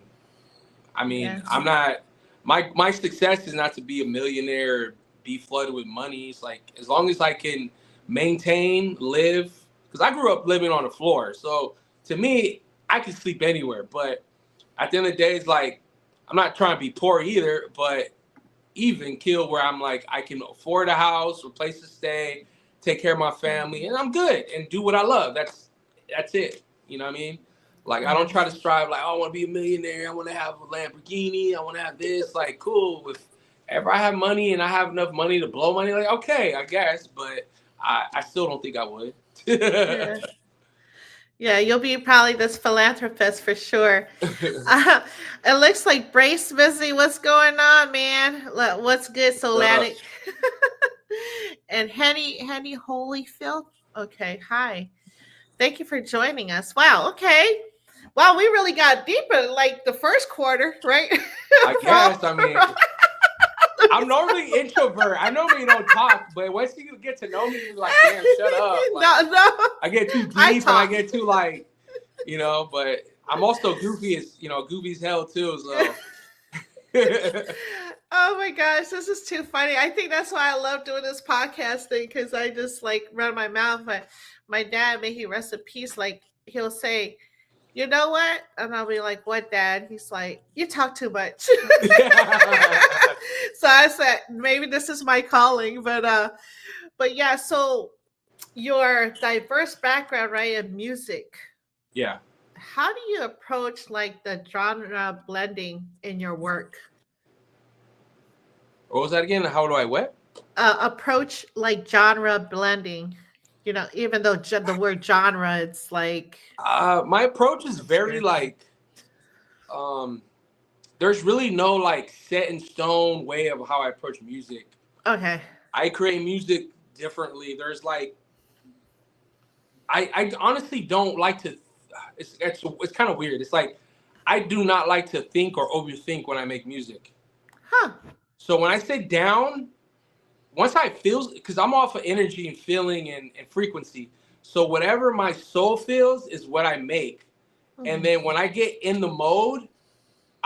I mean, yes. I'm not my success is not to be a millionaire or be flooded with money. It's like as long as I can maintain, live, because I grew up living on the floor. So to me, I can sleep anywhere. But at the end of the day, it's like I'm not trying to be poor either, but even kill where I'm like I can afford a house, a place to stay, take care of my family, and I'm good and do what I love. That's it. You know what I mean? Like I don't try to Yes. strive like, oh, I want to be a millionaire, I want to have a Lamborghini, I want to have this. Like cool. If ever I have money and I have enough money to blow money, like okay, I guess, but I still don't think I would. Yeah. Yeah, you'll be probably this philanthropist for sure. Uh, it looks like Brace busy. What's going on, man? What's good, uh, Solatic? And Henny Holyfield. Okay, hi. Thank you for joining us. Wow. Okay. Wow, we really got deeper like the first quarter, right? I From- guess. I mean, I'm normally introvert. I normally don't talk, but once you get to know me, you're like, damn, shut up. Like no, no. I get too I deep and I talk. get too like, but I'm also goofy as hell too. So Oh my gosh, this is too funny. I think that's why I love doing this podcast thing because I just like run my mouth. But my dad, may he rest in peace, like he'll say, "You know what?" And I'll be like, "What, Dad?" He's like, "You talk too much." So I said, maybe this is my calling, but yeah. So your diverse background, right, in music. yeah. How do you approach like the genre blending in your work? What was that again? How do I what? Approach like genre blending. Even though the word genre, it's like My approach is it's very weird. like um. There's really no like set in stone way of how I approach music. Okay. I create music differently. There's like I honestly don't like to. It's kind of weird. It's like I do not like to think or overthink when I make music. Huh. So when I sit down, once I feel, because I'm off of energy and feeling and frequency. So whatever my soul feels is what I make. And Mhm. then when I get in the mode,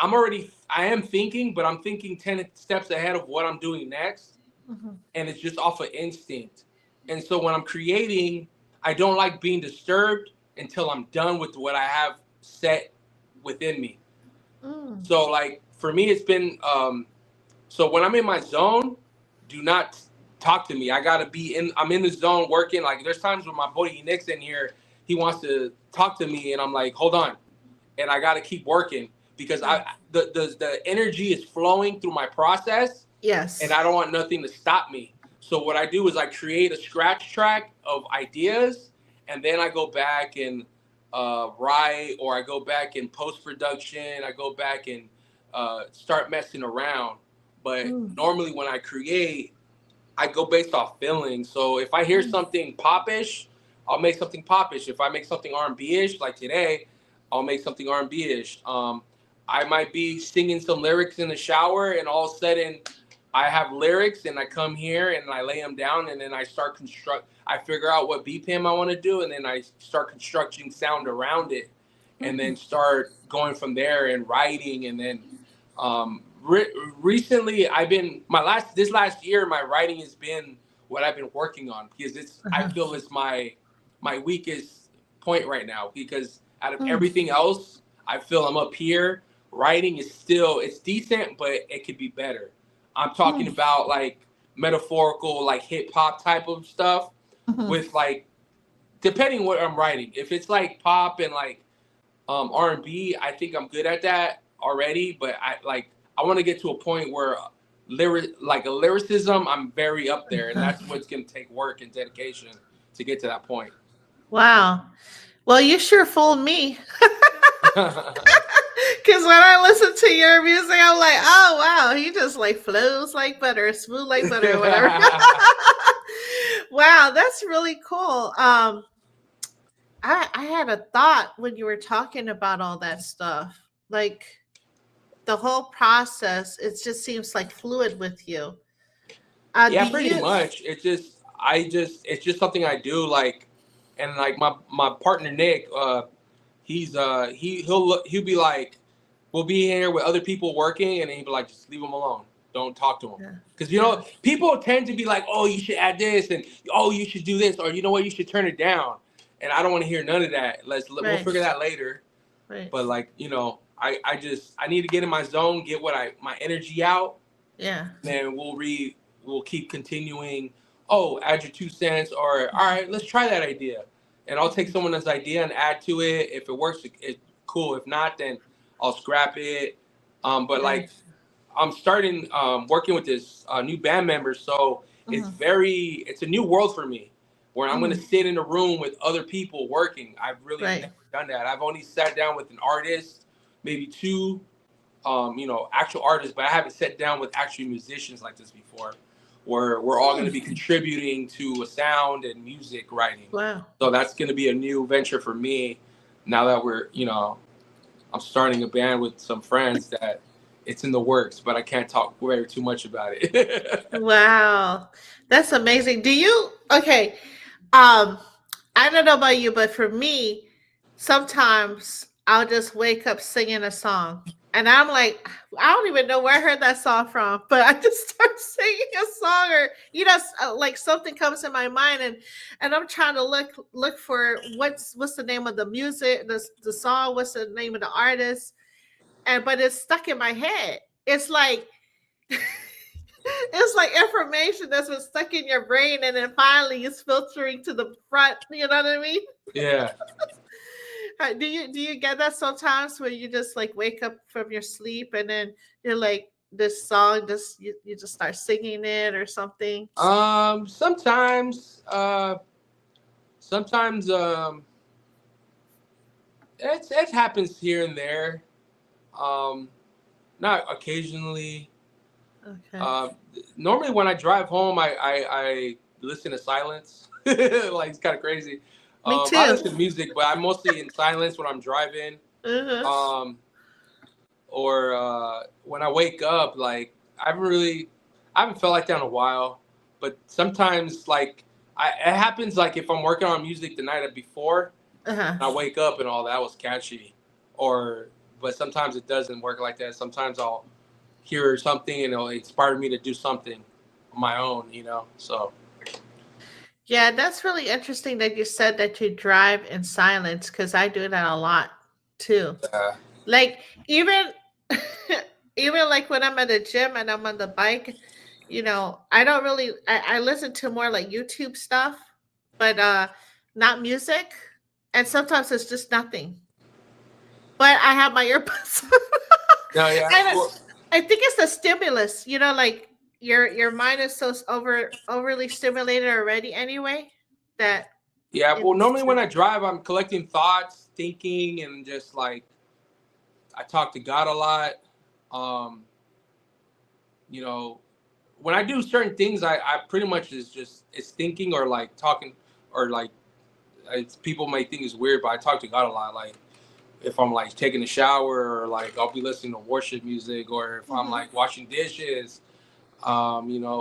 I am thinking, but I'm thinking 10 steps ahead of what I'm doing next. Mhm. And it's just off of instinct. And so when I'm creating, I don't like being disturbed until I'm done with what I have set within me. Mm. So like for me, it's been so when I'm in my zone, do not talk to me. I gotta be in. I'm in the zone working. Like there's times when my buddy Nick's in here, he wants to talk to me, and I'm like, hold on, and I gotta keep working because Yeah. the energy is flowing through my process, and Yes. I don't want nothing to stop me. So what I do is I create a scratch track of ideas, and then I go back and write, or I go back in post production. I go back and start messing around. But Mm. normally when I create, I go based off feeling. So if I hear something popish, I'll make something popish. If I make something R&B-ish, like today, I'll make something R&B-ish. I might be singing some lyrics in the shower, and all of a sudden, I have lyrics, and I come here and I lay them down, and then I start I figure out what BPM I want to do, and then I start constructing sound around it, and then start going from there and writing, and then recently I've been this last year my writing has been what I've been working on, because I feel it's my weakest point right now, because out of everything else I feel I'm up here. Writing is still, it's decent, but it could be better. I'm talking about like metaphorical, like hip hop type of stuff with like, depending what I'm writing. If it's like pop and like R&B, I think I'm good at that already. But I want to get to a point where lyricism, I'm very up there, and that's what's going to take work and dedication to get to that point. Wow. Well, you sure fooled me. Because when I listen to your music, I'm like, oh, wow, he just like flows like butter, smooth like butter, or whatever. Wow, that's really cool. I had a thought when you were talking about all that stuff. Like the whole process, it just seems like fluid with you. Yeah, pretty much. It's just something I do. Like, and like my partner Nick, he'll be like, we'll be here with other people working, and he'll be like, just leave him alone. Don't talk to him. Because, people tend to be like, oh, you should add this, and oh, you should do this, or you know what, you should turn it down. And I don't want to hear none of that. We'll figure that later. Right. But like, I need to get in my zone, get my energy out. Yeah. Then we'll keep continuing. Oh, add your 2 cents, or all right, let's try that idea. And I'll take someone else's idea and add to it. If it works, it's cool. If not, then I'll scrap it. But like, I'm starting working with this new band member, so it's a new world for me, where I'm going to sit in a room with other people working. I've really never done that. I've only sat down with an artist, maybe 2, actual artists, but I haven't sat down with actual musicians like this before, where we're all going to be contributing to a sound and music writing. Wow. So that's going to be a new venture for me now that I'm starting a band with some friends that it's in the works, but I can't talk very too much about it. Wow. That's amazing. Okay. I don't know about you, but for me, sometimes I'll just wake up singing a song. And I'm like, I don't even know where I heard that song from, but I just start singing a song, or like something comes in my mind, and I'm trying to look for what's the name of the music, the song, what's the name of the artist, but it's stuck in my head. It's like it's like information that's been stuck in your brain, and then finally it's filtering to the front. You know what I mean? Yeah. Do you get that sometimes, where you just like wake up from your sleep and then you're like, this song, you just start singing it or something? Sometimes it happens here and there. Not occasionally. Okay. Normally when I drive home, I listen to silence. Like, it's kind of crazy. Me too. I listen to music, but I'm mostly in silence when I'm driving. Or when I wake up, like, I haven't felt like that in a while. But sometimes, like, it happens, like, if I'm working on music the night before, and I wake up and all that was catchy. But sometimes it doesn't work like that. Sometimes I'll hear something and it'll inspire me to do something on my own, so. Yeah, that's really interesting that you said that you drive in silence, because I do that a lot too. Like, even even like when I'm at the gym and I'm on the bike, I don't really I listen to more like YouTube stuff, but not music. And sometimes it's just nothing. But I have my earbuds. No, yeah. I think it's the stimulus, like your mind is so overly stimulated already anyway that. Yeah, well, normally when I drive, I'm collecting thoughts, thinking, and just like, I talk to God a lot. when I do certain things, I pretty much it's thinking or like talking or like people might think it's weird, but I talk to God a lot. Like if I'm like taking a shower or like I'll be listening to worship music, or if I'm Mm-hmm. like washing dishes,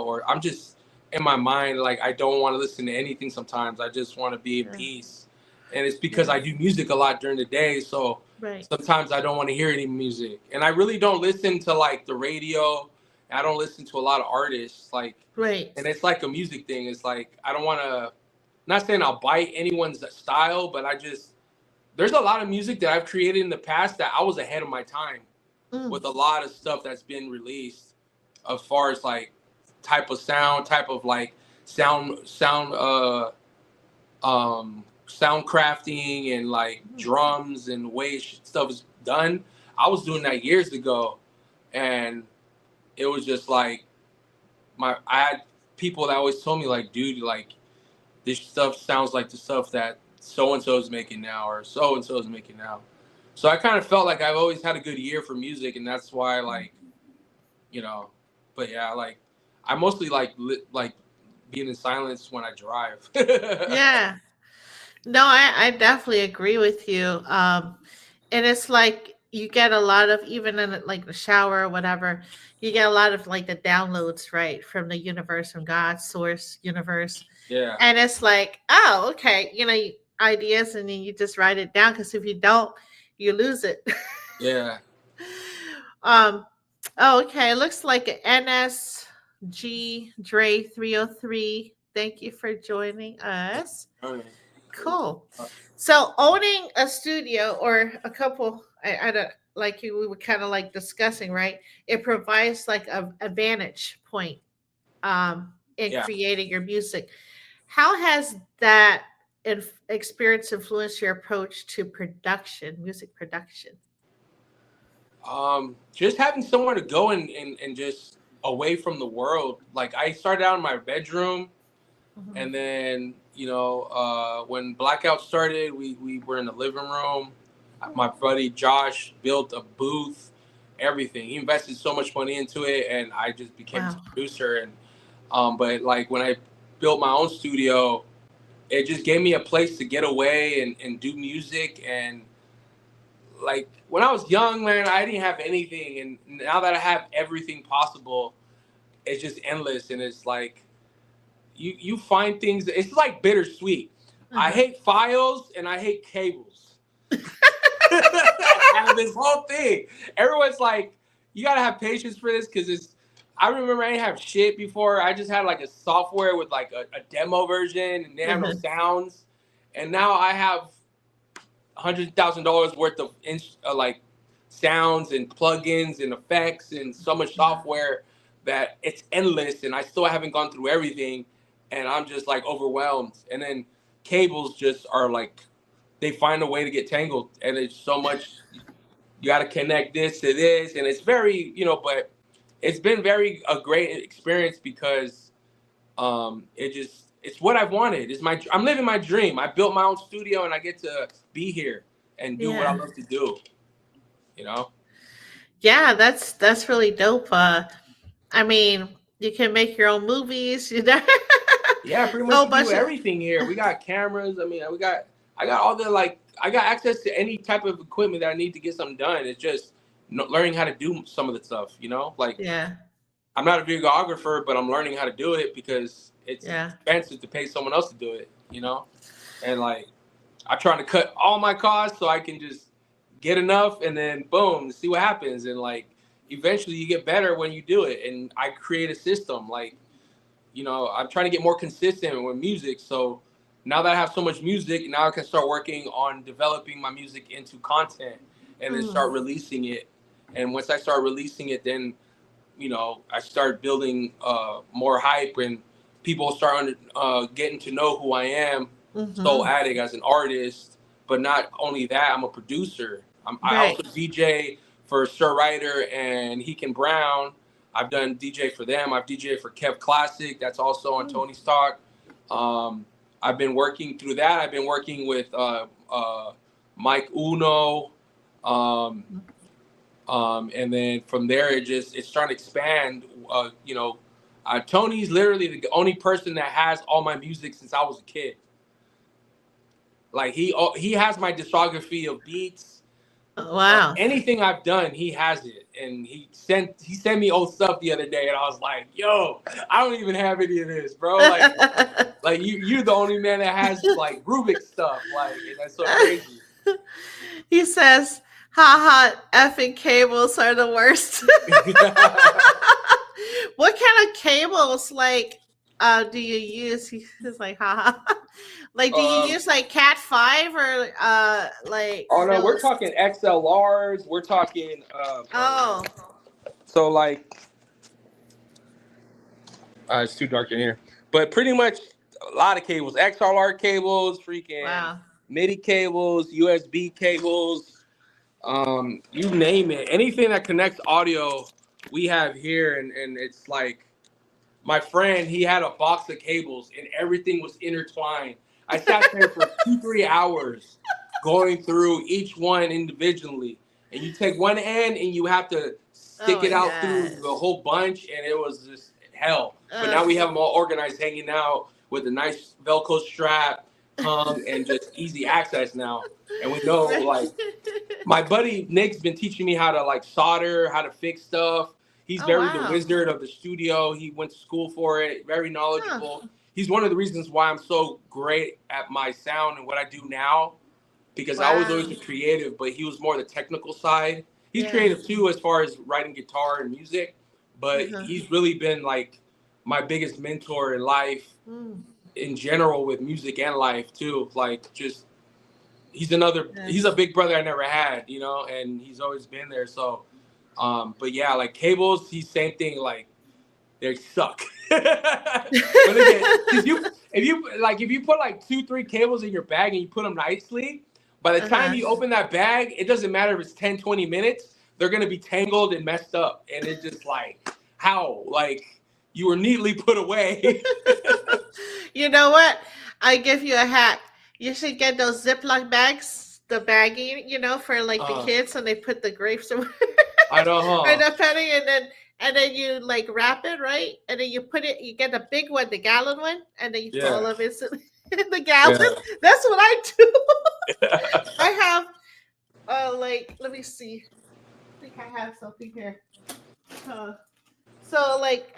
or I'm just in my mind, like I don't want to listen to anything sometimes. I just want to be in Yeah. peace. And it's because Yeah. I do music a lot during the day. So Right. sometimes I don't want to hear any music. And I really don't listen to like the radio. I don't listen to a lot of artists. Like, Right. and it's like a music thing. It's like, I don't want to, not saying I'll bite anyone's style, but there's a lot of music that I've created in the past that I was ahead of my time Mm. with a lot of stuff that's been released as far as like type of like sound crafting and like drums and ways stuff is done. I was doing that years ago, and it was just like I had people that always told me like, dude, like this stuff sounds like the stuff that so and so is making now or so and so is making now. So I kind of felt like I've always had a good ear for music, and that's why like, you know, but yeah, like I mostly like being in silence when I drive. Yeah. No, I definitely agree with you. And it's like you get a lot of, even in like the shower or whatever, you get a lot of like the downloads, right, from the universe, from God's source universe. Yeah, And it's like, oh, okay, ideas, and then you just write it down, because if you don't, you lose it. yeah. um, oh, okay. It looks like an NSG Dre 303. Thank you for joining us. Cool. So owning a studio or a couple, I don't, like we were kind of like discussing, right? It provides like a vantage point in Yeah. creating your music. How has that experience influenced your approach to production, music production? Just having somewhere to go and just away from the world. Like I started out in my bedroom, Mhm. and then when blackout started, we were in the living room. My buddy Josh built a booth, everything. He invested so much money into it, and I just became his Wow. producer. And but like when I built my own studio, it just gave me a place to get away and do music. And like when I was young, man, I didn't have anything, and now that I have everything possible, it's just endless. And it's like you find things. It's like bittersweet. I Uh-huh. hate files and I hate cables. Out of this whole thing, everyone's like, you gotta have patience for this because it's. I remember I didn't have shit before. I just had like a software with like a demo version, and they have no Uh-huh. sounds. And now I have $100,000 worth of like sounds and plugins and effects and so much software that it's endless, and I still haven't gone through everything, and I'm just like overwhelmed. And then cables just are like they find a way to get tangled, and it's so much you got to connect this to this, and it's very but it's been very a great experience because it's what I've wanted. I'm living my dream. I built my own studio, and I get to be here and do what I Yeah. love to do. You know? Yeah, that's really dope. I mean, you can make your own movies, Yeah, pretty much whole we do bunch of everything here. We got cameras. I mean, I got all the like I got access to any type of equipment that I need to get something done. It's just learning how to do some of the stuff. Like yeah, I'm not a videographer, but I'm learning how to do it because it's yeah. expensive to pay someone else to do it. And like I'm trying to cut all my costs so I can just get enough, and then boom, see what happens. And like eventually you get better when you do it. And I create a system. Like, I'm trying to get more consistent with music. So now that I have so much music, now I can start working on developing my music into content and then Mm, start releasing it. And once I start releasing it, then I start building more hype, and people start getting to know who I am, Soul mhm. Addict, as an artist. But not only that, I'm a producer. I Right. also DJ for Songwriter and Heek Brown. I've done DJ for them. I've DJ for Kev Classic. That's also on Mm, Tony's Talk. Um, I've been working through that. I've been working with Mike Uno. Um, and then from there, it's trying to expand. Tony's literally the only person that has all my music since I was a kid. Like he has my discography of beats. Wow. Anything I've done, he has it, and he sent me old stuff the other day, and I was like, "Yo, I don't even have any of this, bro." Like you're the only man that has like Rubik stuff, like, and that's so crazy. He says, haha, effing cables are the worst. What kind of cables do you use? He's like, haha. Like, do you use like Cat 5 or like Oh no, we're those? talking XLRs. We're talking. Oh, So like, it's too dark in here. But pretty much a lot of cables, XLR cables, freaking wow. MIDI cables, USB cables, you name it. Anything that connects audio, we have here, and it's like my friend, he had a box of cables and everything was intertwined. I sat there for 2-3 hours going through each one individually. And you take one end and you have to Oh stick my it out through gosh. the whole bunch, and it was just hell. But now we have them all organized, hanging out with a nice Velcro strap, hung, and just easy access now. And we know, Right. like, my buddy Nick's been teaching me how to like solder, how to fix stuff. He's Oh very the wow. wizard of the studio. He went to school for it, very Huh. knowledgeable. He's one of the reasons why I'm so great at my sound and what I do now, because I was Wow. always a creative, but he was more the technical side. He's Yeah. creative too as far as writing guitar and music, but Uh-huh. he's really been like my biggest mentor in life Mm. in general, with music and life too. Like, just he's Yes. a big brother I never had, and he's always been there. So but yeah, like cables, he's same thing, like they suck. But again, because if you put like 2-3 cables in your bag and you put them nicely, by the time Uh-huh. you open that bag, it doesn't matter if it's 10-20 minutes, they're gonna be tangled and messed up. And it's just like, how? Like, you were neatly put away. You know what? I give you a hack. You should get those Ziploc bags, the baggie, for like the uh, kids, and they put the grapes or I know, huh? the penny, and then you like wrap it right, and then you put it. You get the big one, the gallon one, and then you throw all Yeah. of it in the gallon. Yeah. That's what I do. I have let me see. I think I have something here. Uh, so like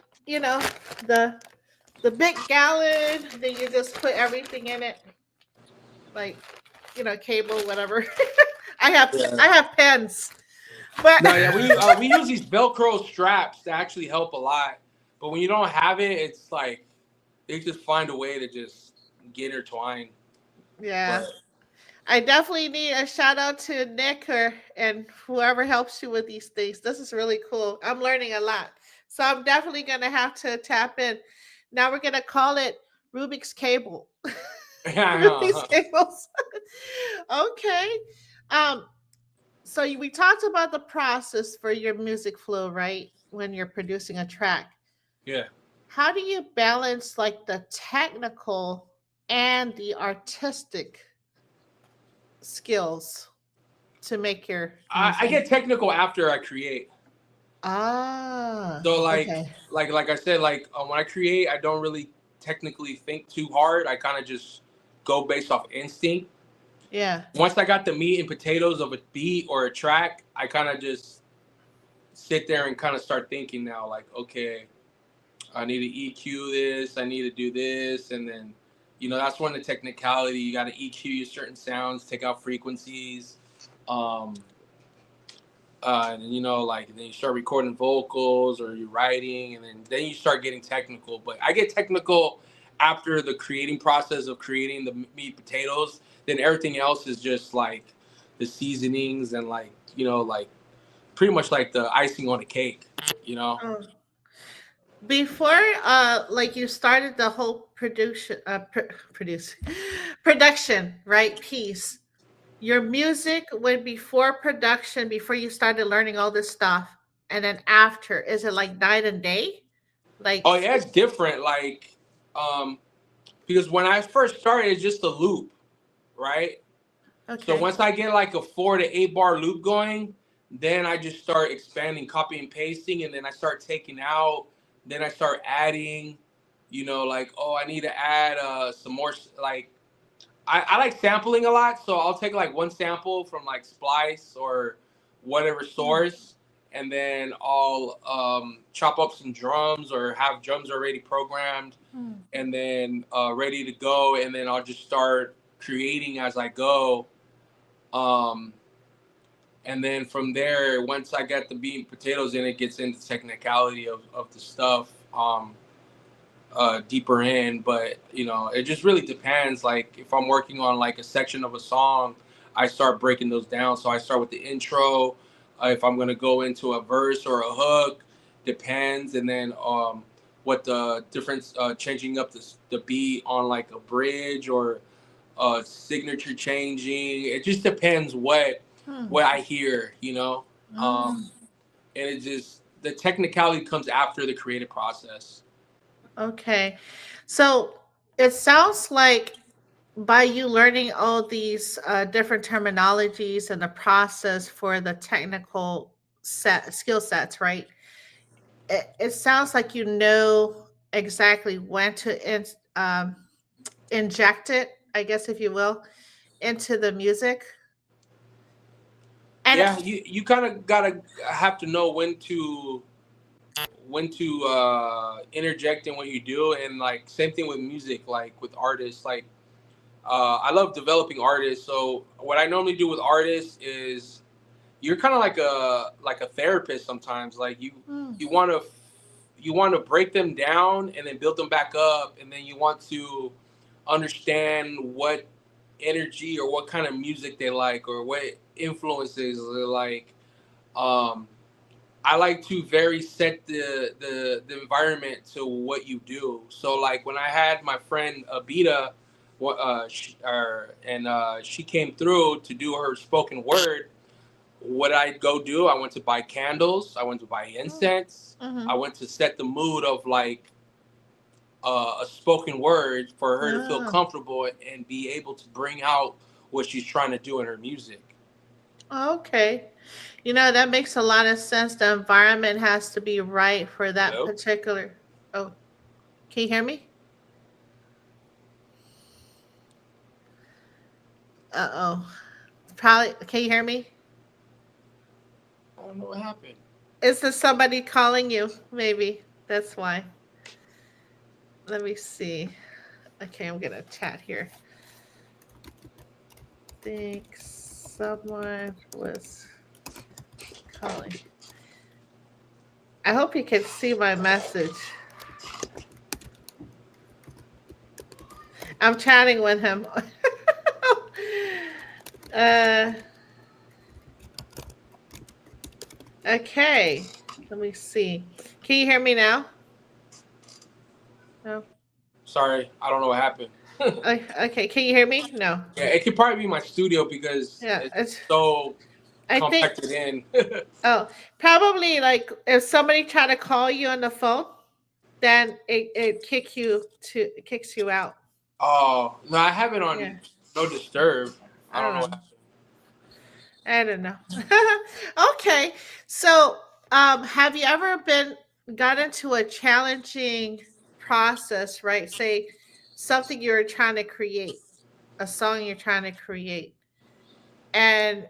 the big gallon, then you just put everything in it, like cable, whatever. I have Yeah. I have pens, but No, yeah, we use these Velcro straps to actually help a lot. But when you don't have it, it's like they just find a way to just get intertwined. yeah, But I definitely need a shout out to Nick and whoever helps you with these things. This is really cool. I'm learning a lot, so I'm definitely gonna have to tap in. Now we're gonna call it Rubik's cable. Rubik's yeah, cables. Okay. Um, so we talked about the process for your music flow, right? When you're producing a track, yeah. how do you balance like the technical and the artistic skills to make your I music? get technical after I create. Ah, So like okay. like I said, like when I create, I don't really technically think too hard. I kind of just go based off instinct. Yeah. Once I got the meat and potatoes of a beat or a track, I kind of just sit there and kind of start thinking now, like, okay, I need to EQ this, I need to do this, and then, that's when the technicality, you got to EQ your certain sounds, take out frequencies, um, and like then you start recording vocals or you're writing, and then you start getting technical. But I get technical after the creating process of creating the meat potatoes. Then everything else is just like the seasonings and like pretty much like the icing on the cake, you know. Oh. Before like you started the whole produce production, right, piece, your music when before production, before you started learning all this stuff, and then after, is it like night and day? Like, Oh yeah, it's different. Like, um, because when I first started, it's just a loop, right? So okay. once I get like a 4 to 8 bar loop going, then I just start expanding, copy and pasting, and then I start taking out then I start adding, like, oh, I need to add some more. Like, I like sampling a lot, so I'll take like one sample from like Splice or whatever Mm, source, and then I'll chop up some drums or have drums already programmed mm. and then ready to go, and then I'll just start creating as I go. Um, and then from there, once I get the meat and potatoes in, it gets into technicality of the stuff. Deeper in, but it just really depends. Like if I'm working on like a section of a song, I start breaking those down. So I start with the intro. If I'm gonna go into a verse or a hook, depends, and then what the difference, changing up the beat on like a bridge or signature changing. It just depends Hmm. what I hear, Mm. and it just the technicality comes after the creative process. Okay. So it sounds like by you learning all these different terminologies and the process for the technical skill sets, right? It sounds like you know exactly when to inject it, I guess, if you will, into the music. And Yeah, you kind of gotta have to know when to interject in what you do, and like same thing with music, like with artists. Like I love developing artists, so what I normally do with artists is you're kind of like a therapist sometimes. Like mm, you want to you want to break them down and then build them back up, and then you want to understand what energy or what kind of music they like or what influences they like. um I like to very set the environment to what you do. So like when I had my friend Abita, she came through to do her spoken word. What I'd go do, I went to buy candles, I went to buy mm, incense, I mhm. went to set the mood of like a spoken word for her to feel Ah, comfortable and be able to bring out what she's trying to do in her music. okay. That makes a lot of sense. The environment has to be right for that Hello. particular. Oh, can you hear me? Uh oh. Probably. Can you hear me? I don't know what happened. Is this somebody calling you? Maybe that's why. Let me see. Okay, I'm gonna chat here. Think someone was calling. I hope you can see my message. I'm chatting with him. uh, okay. Let me see. Can you hear me now? No. Sorry, I don't know what happened. Okay. Can you hear me? No. Yeah, it could probably be my studio because Yeah. it's so I think. compacted in. Oh, probably like if somebody tried to call you on the phone, then it kicks you out. Oh no, I have it Yeah. on no disturb. I I don't don't know know. what happened. I don't know. Okay. So, have you ever got into a challenging process, right? Say something you're trying to create, a song you're trying to create, and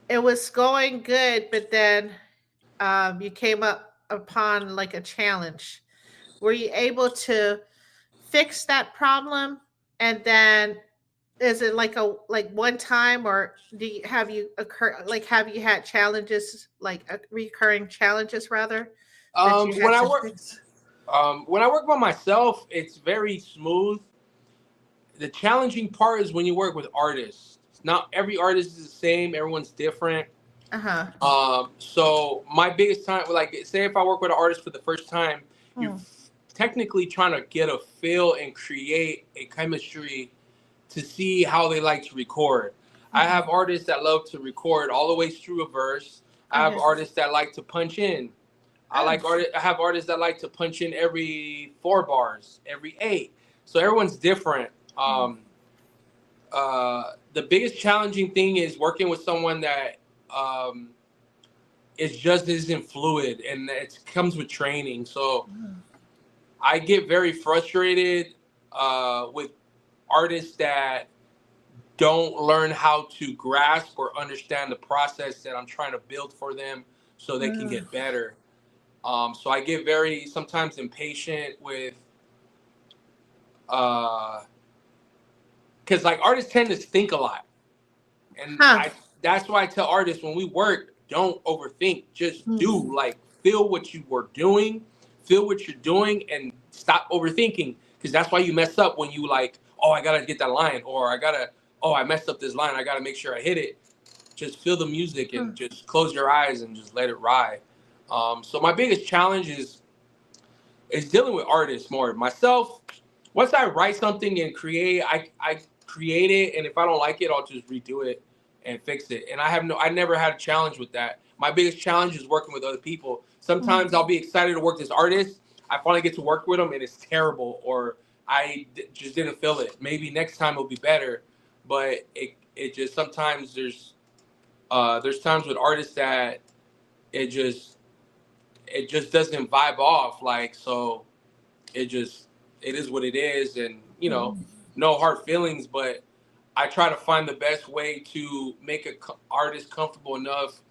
it was going good, but then you came up upon like a challenge. Were you able to fix that problem, and then is it like a like one time, or have you have you had challenges like recurring challenges rather that Um, you when had I to work, fix? when I work by myself, it's very smooth. The challenging part is when you work with artists. Not every artist is the same. Everyone's different. Uh-huh. So my biggest time, like, say if I work with an artist for the first time, you're Mm. technically trying to get a feel and create a chemistry to see how they like to record. I Mhm. have artists that love to record all the way through a verse. I have Okay. artists that like to punch in. Oh. I have artists that like to punch in every 4 bars, every 8. So everyone's different. Mm. The biggest challenging thing is working with someone that um, it just isn't fluid, and it comes with training. So Mm. I get very frustrated with artists that don't learn how to grasp or understand the process that I'm trying to build for them so they can Mm. get better. So I get very sometimes impatient with, because like artists tend to think a lot, and Huh. that's why I tell artists when we work, don't overthink, just Mm. do, like, feel what you were doing, feel what you're doing, and stop overthinking, because that's why you mess up when you like, oh, I gotta get that line, or oh, I messed up this line, I gotta make sure I hit it. Just feel the music Huh. and just close your eyes and just let it ride. So my biggest challenge is dealing with artists more. Myself, once I write something and create, I create it, and if I don't like it, I'll just redo it and fix it. And I never had a challenge with that. My biggest challenge is working with other people. Mm. Sometimes I'll be excited to work with this artist. I finally get to work with them, and it's terrible, or just didn't feel it. Maybe next time it'll be better, but it just sometimes there's times with artists that it just it just doesn't vibe off, like, so it just it is what it is, and Mm. no hard feelings, but I try to find the best way to make an artist comfortable enough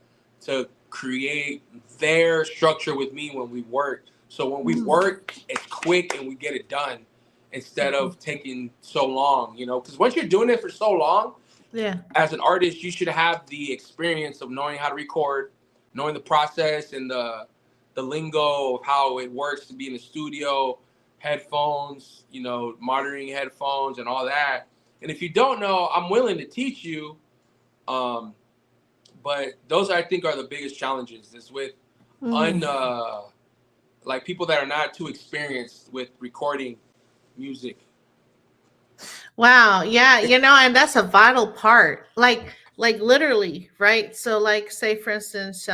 to create their structure with me when we work, so when we Mm. work it's quick and we get it done instead of taking so long, because once you're doing it for so long Yeah. as an artist, you should have the experience of knowing how to record, knowing the process and the lingo of how it works to be in the studio, headphones, monitoring headphones and all that. And if you don't know, I'm willing to teach you. Um, but those I think are the biggest challenges. Is with Mm. like people that are not too experienced with recording music. Wow. Yeah. And that's a vital part. Like literally, right? So, like, say for instance,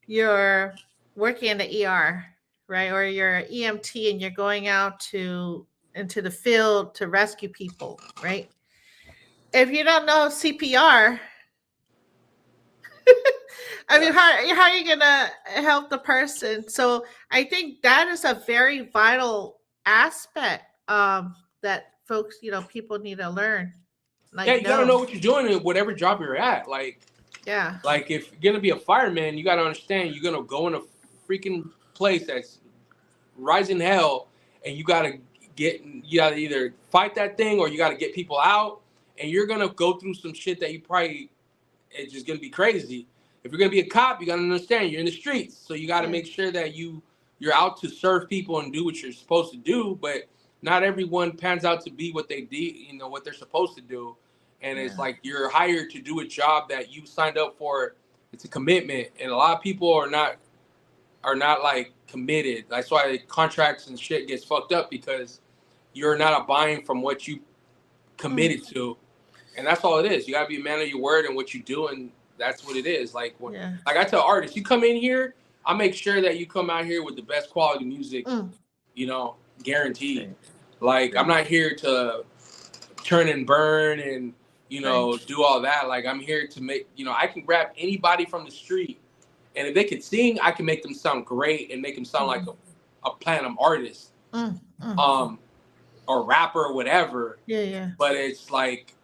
you're working in the ER, right? Or you're an EMT and you're going out to into the field to rescue people, right? If you don't know CPR, I mean, Yeah. how are you gonna help the person? So I think that is a very vital aspect that folks, people need to learn. Yeah, Like, you gotta know no, what you're doing in whatever job you're at. yeah, Like if you're gonna be a fireman, you gotta understand you're gonna go in a freaking place that's rising hell, and you gotta either fight that thing or you gotta get people out, and you're gonna go through some shit that you probably it's just gonna be crazy. If you're gonna be a cop, you gotta understand you're in the streets, so you gotta yeah, make sure that you're out to serve people and do what you're supposed to do. But not everyone pans out to be what they do, what they're supposed to do. And it's yeah, like you're hired to do a job that you signed up for. It's a commitment, and a lot of people are not like committed. That's why contracts and shit gets fucked up, because you're not abiding from what you mm, committed to, and that's all it is. You gotta be a man of your word and what you do, and that's what it is. yeah, Like I tell artists, you come in here, I make sure that you come out here with the best quality music, mm, guaranteed. right, Like I'm right, not here to turn and burn and right, do all that. Like I'm here to make I can grab anybody from the street, and if they can sing, I can make them sound great and make them sound like mm, a platinum artist, mm. um, or rapper or whatever. Yeah, yeah, But it's like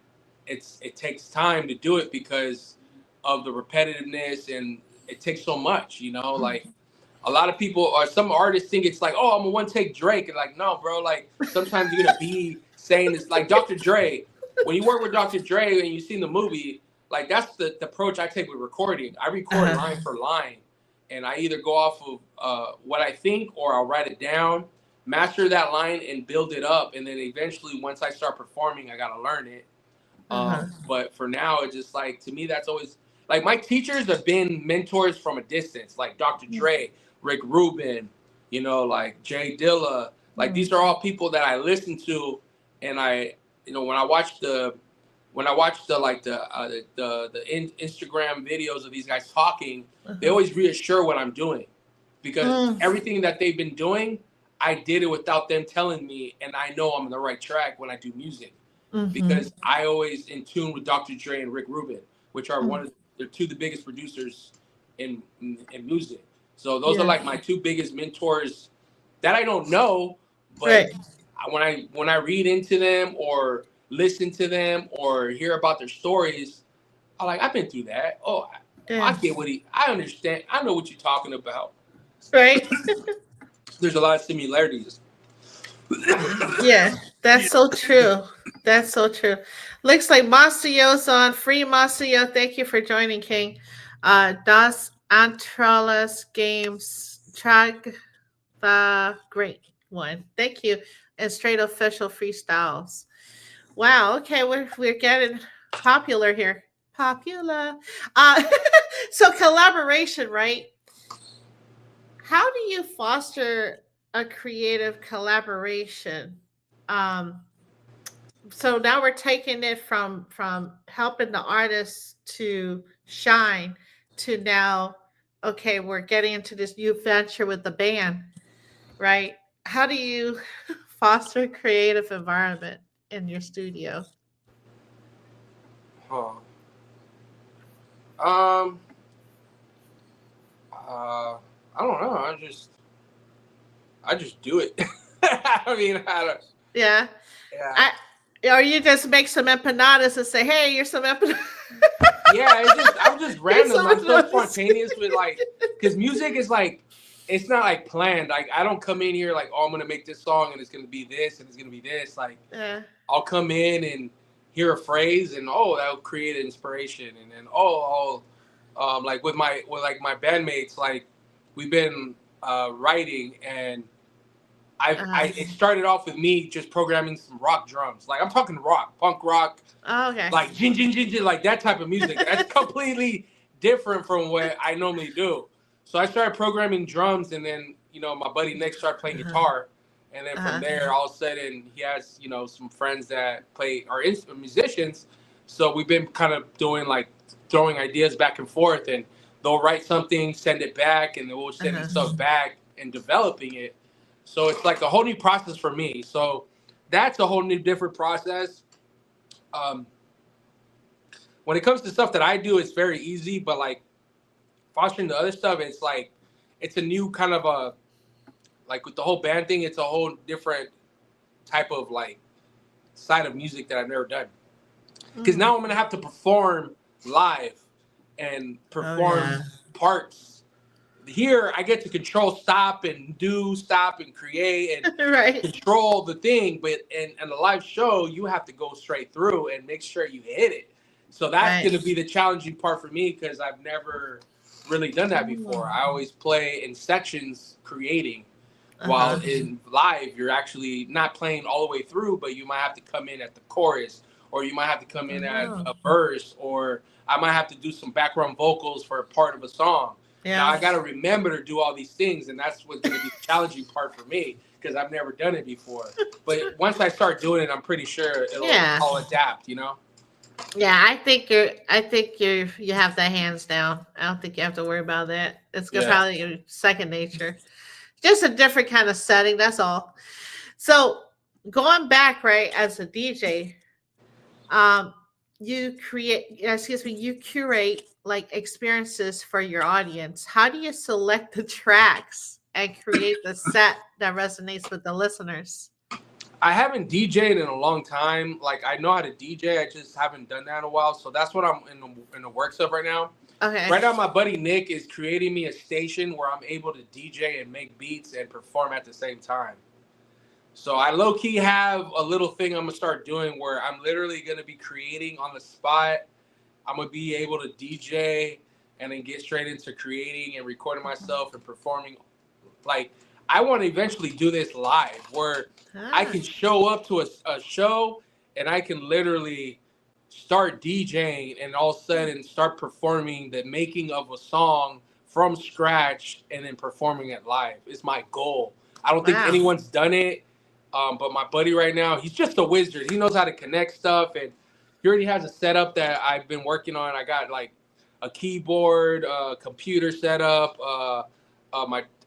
it takes time to do it because of the repetitiveness, and it takes so much. mm. Like a lot of people or some artists think it's like, oh, I'm a one take Drake, and like, no, bro. Like sometimes you're gonna be saying this, like Dr. Dre. When you work with Dr. Dre and you've seen the movie, like that's the approach I take with recording. I record Uh-huh. line for line, and I either go off of what I think, or I'll write it down, master that line, and build it up. And then eventually, once I start performing, I gotta learn it. Uh-huh. But for now, it's just like, to me, that's always like my teachers have been mentors from a distance, like Dr. Mm, Dre, Rick Rubin, like Jay Dilla. Like mm, these are all people that I listen to, and when I watch the Instagram videos of these guys talking, they uh-huh. always reassure what I'm doing, because Mm, everything that they've been doing, I did it without them telling me, and I know I'm on the right track when I do music, mhm, because I always in tune with Dr. Dre and Rick Rubin, which are mm, they're two of the biggest producers in music. So those are Yeah. like my two biggest mentors that I don't know, but Right. when I read into them or listen to them or hear about their stories, I've been through that. Oh, I Yeah. get I understand. I know what you're talking about. Right. There's a lot of similarities. Yeah, that's so true. That's so true. Looks like Macio's on. Free Macio, thank you for joining, King. Das Antralas Games track the great one. Thank you. And straight official freestyles. Wow, okay, we're getting popular here. Popular. Uh so collaboration, right? How do you foster a creative collaboration? Um so now we're taking it from helping the artists to shine to now, okay, we're getting into this new venture with the band, right? How do you foster a creative environment in your studio? Huh. Um. I don't know. I just do it. I mean, I don't. Yeah. Yeah. I or you just make some empanadas and say, hey, you're some empanadas. Yeah, I'm just Here's random. some I'm of so those. spontaneous with because music is it's not like planned. Like I don't come in here like, oh, I'm gonna make this song and it's gonna be this and it's gonna be this. Like Yeah. I'll come in and hear a phrase and oh, that'll create an inspiration and then like with my bandmates, like we've been writing and Uh, it started off with me just programming some rock drums. Like I'm talking rock, punk rock, oh, okay. like jin jin jin jin, like that type of music. That's completely different from what I normally do. So I started programming drums, and then my buddy Nick started playing Uh-huh. guitar, and then from Uh-huh. there, all of a sudden, he has some friends that play are musicians. So we've been kind of doing like throwing ideas back and forth, and they'll write something, send it back, and then we'll send Uh-huh. stuff back and developing it. So it's like a whole new process for me. So that's a whole new different process. Um, when it comes to stuff that I do, it's very easy, but like fostering the other stuff, it's like it's a new kind of a like with the whole band thing, it's a whole different type of like side of music that I've never done. Because Mm. now I'm gonna have to perform live and Oh perform yeah. parts. Here I get to control stop and create and Right. control the thing, but in a live show you have to go straight through and make sure you hit it. So that's Right. going to be the challenging part for me because I've never really done that before. I Mm. always play in sections creating, while Uh-huh. in live you're actually not playing all the way through, but you might have to come in at the chorus, or you might have to come in at Oh. a verse, or I might have to do some background vocals for a part of a song. Now Yeah. I got to remember to do all these things, and that's what's going to be the challenging part for me because I've never done it before. But once I start doing it, I'm pretty sure Yeah. I'll adapt. Yeah, I think you have that hands down. I don't think you have to worry about that. It's gonna Yeah. probably your second nature. Just a different kind of setting, that's all. So going back, right, as a DJ, um, you curate like experiences for your audience. How do you select the tracks and create the set that resonates with the listeners? I haven't DJed in a long time. Like I know how to DJ, I just haven't done that in a while. So that's what I'm in the works of right now. Okay. Right now, my buddy Nick is creating me a station where I'm able to DJ and make beats and perform at the same time. So I low key have a little thing I'm gonna start doing where I'm literally gonna be creating on the spot. I'm gonna be able to DJ and then get straight into creating and recording myself and performing. Like I want to eventually do this live where I Ah, can show up to a show and I can literally start DJing and all of a sudden start performing the making of a song from scratch and then performing it live is my goal. I don't think wow. anyone's done it, but my buddy right now, he's just a wizard. He knows how to connect stuff and he already has a setup that I've been working on. I got like a keyboard, computer setup,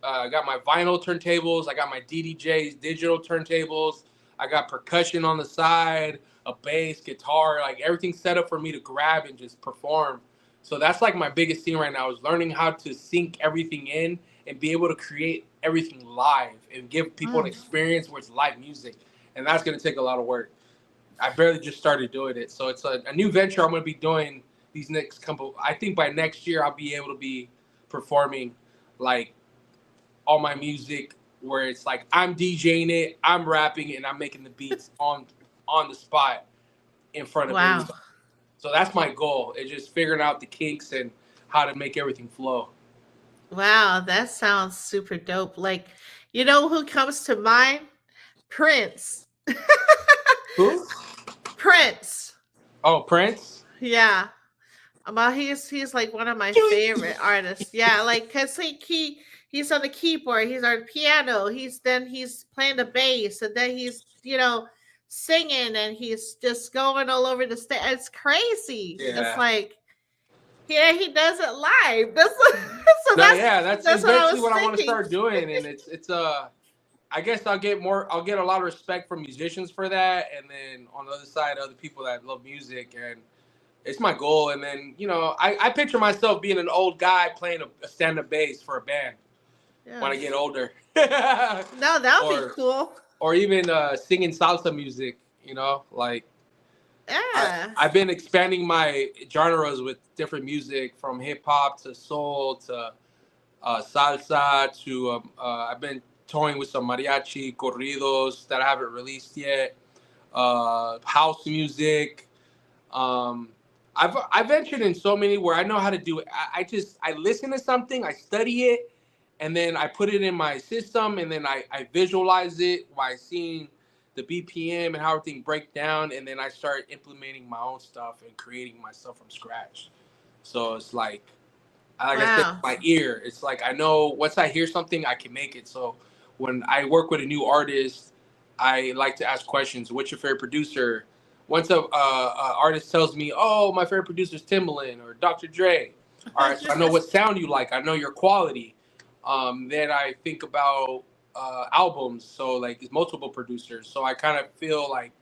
I got my vinyl turntables. I got my DDJs digital turntables. I got percussion on the side, a bass, guitar, like everything set up for me to grab and just perform So that's like my biggest thing right now is learning how to sync everything in and be able to create everything live and give people an Mm. experience where it's live music. And that's going to take a lot of work. I barely just started doing it. So it's a new venture I'm going to be doing these next couple. I think by next year, I'll be able to be performing like all my music where it's like I'm DJing it, I'm rapping, and I'm making the beats on the spot in front of Wow. everybody. So that's my goal. It's just figuring out the kinks and how to make everything flow. Wow, that sounds super dope. Like, you know who comes to mind? Prince. Who? Prince. Oh, Prince. Yeah. He's like one of my favorite artists. Yeah, like cause he's on the keyboard, he's on the piano, he's playing the bass, and then he's singing, and he's just going all over the stage. It's crazy. It's Yeah. like yeah, he does it live. That's so No, yeah, that's that's what I eventually was what I want to thinking. start doing, and I guess I'll get a lot of respect from musicians for that, and then on the other side, other people that love music, and it's my goal. And then I picture myself being an old guy playing a stand-up bass for a band when I get Yes. older, No, that would be or cool. or even singing salsa music. Like Yeah. I've been expanding my genres with different music from hip hop to soul to salsa to I've been touring with some mariachi corridos that I haven't released yet, house music. um, I've ventured in so many where I know how to do it. I listen to something, I study it, and then I put it in my system, and then I visualize it by seeing the BPM and how everything break down, and then I start implementing my own stuff and creating my stuff from scratch. So it's like I said, Wow. my ear. It's like I know once I hear something, I can make it. So when I work with a new artist, I like to ask questions. What's your favorite producer? Once a artist tells me, "Oh, my favorite producer is Timbaland or Dr. Dre," all right, so I know what sound you like. I know your quality. Then I think about albums. So like it's multiple producers. So I kind of feel like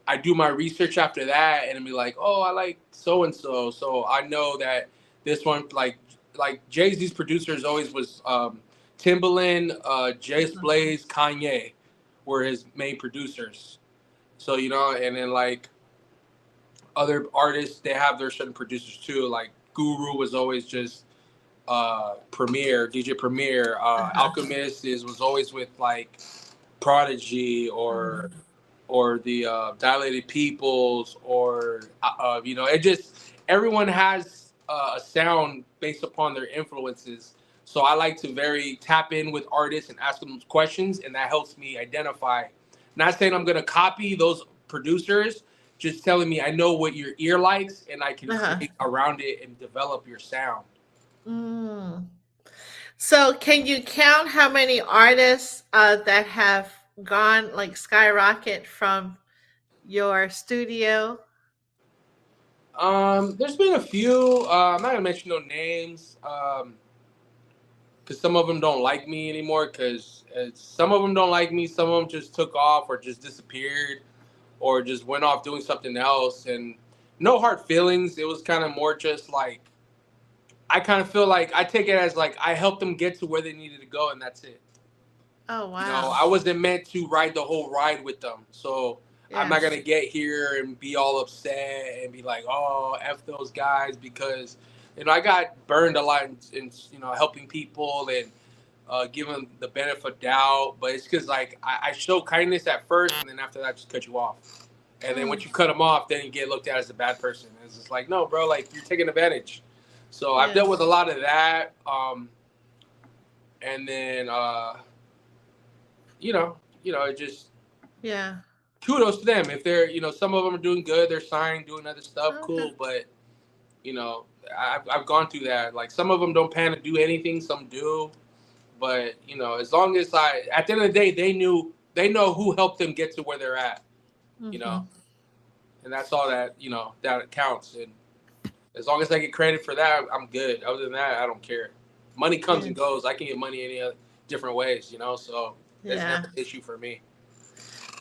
I do my research after that, and be like, oh, I like so and so, so I know that this one, like Jay Z's producers always was Timbaland, Jace Mhm. Blaze, Kanye, were his main producers. So and then like other artists, they have their certain producers too. Like Guru was always just Premier, DJ Premier. Uh-huh. Alchemist was always with like Prodigy Mhm. or the dilated peoples or it just everyone has a sound based upon their influences. So I like to very tap in with artists and ask them questions, and that helps me identify. Not saying I'm going to copy those producers, just telling me I know what your ear likes, and I can Uh-huh. create around it and develop your sound. Mm. So, can you count how many artists that have gone like skyrocket from your studio? There's been a few. I'm not gonna mention no names. Because some of them don't like me anymore. Because some of them don't like me. Some of them just took off or just disappeared or just went off doing something else. And no hard feelings. It was kind of more just like I kind of feel like I take it as like I helped them get to where they needed to go, and that's it. Oh, wow. I wasn't meant to ride the whole ride with them. So I'm not Yes. gonna get here and be all upset and be like, "Oh, f those guys," because I got burned a lot in helping people and give them the benefit of doubt. But it's because like I show kindness at first, and then after that, I just cut you off. And then Mm. once you cut them off, then you get looked at as a bad person. And it's just like, no, bro, like you're taking advantage. So I've dealt with a Yes. lot of that. And then it just Yeah. kudos to them. If they're, some of them are doing good, they're signed, doing other stuff, Okay. cool. But you know, I've gone through that. Like some of them don't plan to do anything, some do. But as long as at the end of the day, they know who helped them get to where they're at. You know, Hmm. and that's all that that counts. And as long as I get credit for that, I'm good. Other than that, I don't care. Money comes and Yes. goes. I can get money any other different ways. So it's never Yeah. an issue for me.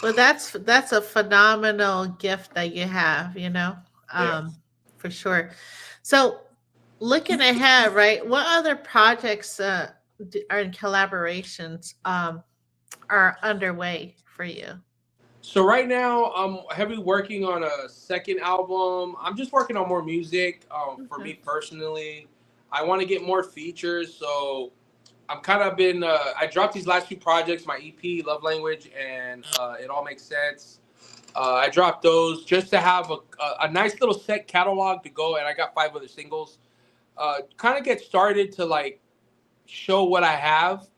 Well, that's a phenomenal gift that you have, Yeah. for sure. So, looking ahead, right? What other projects are in collaborations are underway for you? So right now, I'm heavily working on a second album. I'm just working on more music. For Okay. me personally, I want to get more features. So I'm kind of been. I dropped these last few projects, my EP, Love Language, and It All Makes Sense. I dropped those just to have a nice little set catalog to go, and I got 5 other singles. Kind of get started to like show what I have,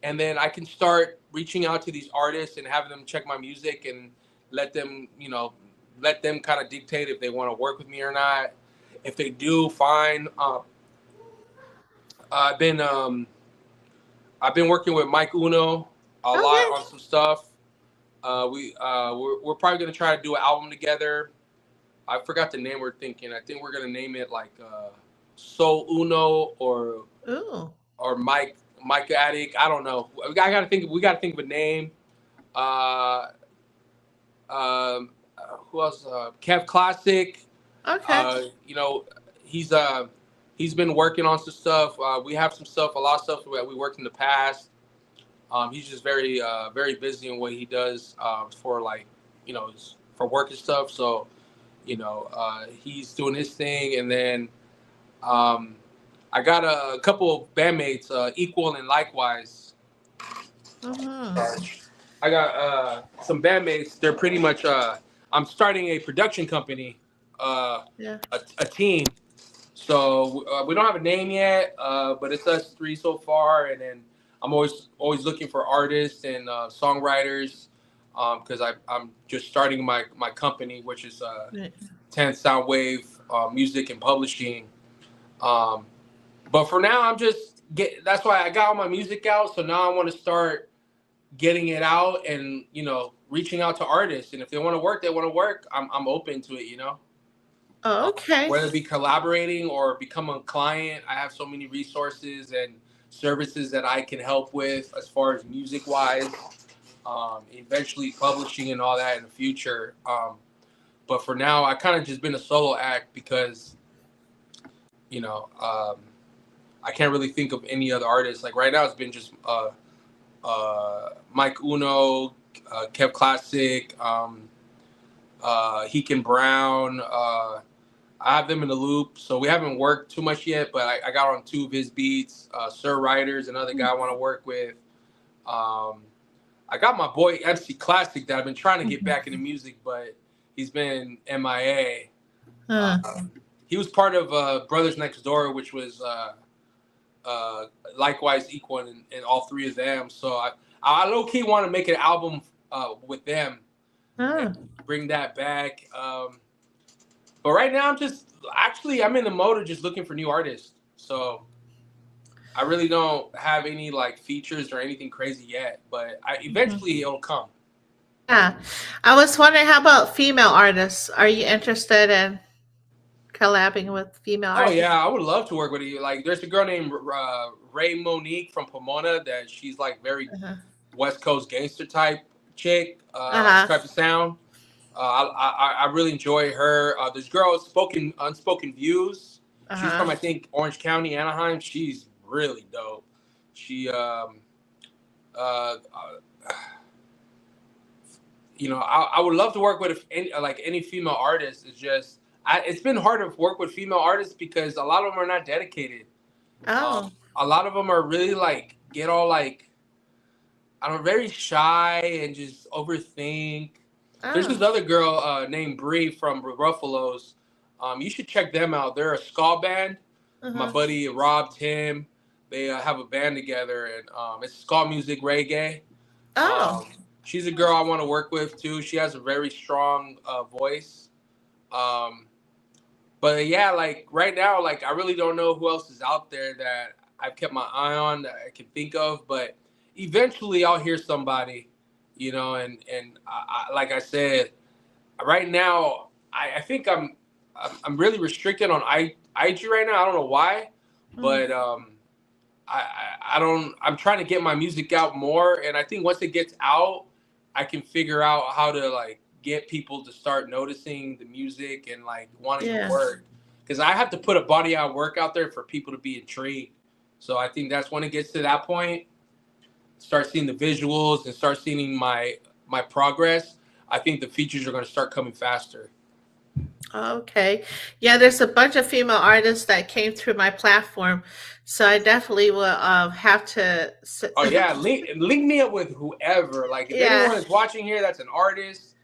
and then I can start reaching out to these artists and having them check my music and let them, let them kind of dictate if they want to work with me or not. If they do, fine. I've been I've been working with Mike Uno a lot Okay. on some stuff. We're probably gonna try to do an album together. I forgot the name we're thinking. I think we're gonna name it like Soul Uno Ooh. or Mike Attic. I don't know. I gotta think. We gotta think of a name. Uh, um, who else? Kev Classic. Okay. Uh, you know, he's uh, he's been working on some stuff. We have some stuff, a lot of stuff that we worked in the past. He's just very busy in what he does for like, for work and stuff. So, he's doing his thing, and then um, I got a couple of bandmates, Equal and Likewise. Mm-hmm. Sorry. I got some bandmates. They're pretty much. I'm starting a production company, Yeah. a team. So we don't have a name yet, but it's us 3 so far. And then I'm always looking for artists and songwriters because I'm just starting my company, which is Right. 10th Soundwave Music and Publishing. Um, but for now, I'm just That's why I got all my music out. So now I want to start getting it out and reaching out to artists. And if they want to work, they want to work. I'm open to it. Oh, okay. Whether it be collaborating or become a client, I have so many resources and services that I can help with as far as music wise, eventually publishing and all that in the future. But for now, I kind of just been a solo act because, you know, um, I can't really think of any other artists. Like right now, it's been just Mike Uno, Kev Classic, Heekin Brown. I have them in the loop, so we haven't worked too much yet. But I got on 2 of his beats. Sir Writer's another guy I want to work with. I got my boy MC Classic that I've been trying to get back into music, but he's been MIA. Uh, He was part of Brothers Next Door, which was likewise equal in all 3 of them. So I low key want to make an album with them uh, and bring that back. But right now, I'm in the mode of just looking for new artists. So I really don't have any like features or anything crazy yet, but mhm. eventually it'll come. Yeah. I was wondering, how about female artists? Are you interested in collabing with female Oh artists? yeah, I would love to work with you. Like, there's a girl named Ray Monique from Pomona that she's like very Uh-huh. West Coast gangster type chick, Uh-huh. type of sound. I really enjoy her. This girl, spoken Unspoken Views. She's Uh-huh. from I think Orange County, Anaheim. She's really dope. She, uh, I would love to work with any female artist. It's been hard to work with female artists because a lot of them are not dedicated. Oh. A lot of them are really like get all like I don't know, very shy and just overthink. There's Oh. this other girl named Bree from Ruffalos. You should check them out. They're a ska band. My Uh-huh. buddy Rob Tim, they have a band together, and it's ska music reggae. Oh. Um, she's a girl I want to work with too. She has a very strong voice. Um, but yeah, like right now, like I really don't know who else is out there that I've kept my eye on that I can think of. But eventually, I'll hear somebody, and like I said, right now, I think I'm really restricted on IG right now. I don't know why, Mm. but I don't. I'm trying to get my music out more, and I think once it gets out, I can figure out how to like get people to start noticing the music and like wanting to Yeah. work. because I have to put a body of work out there for people to be intrigued. So I think that's when it gets to that point, start seeing the visuals and start seeing my progress. I think the features are going to start coming faster. Okay. Yeah, there's a bunch of female artists that came through my platform, so I definitely will have to. Oh yeah, link me up with whoever. Like if Yeah, anyone is watching here that's an artist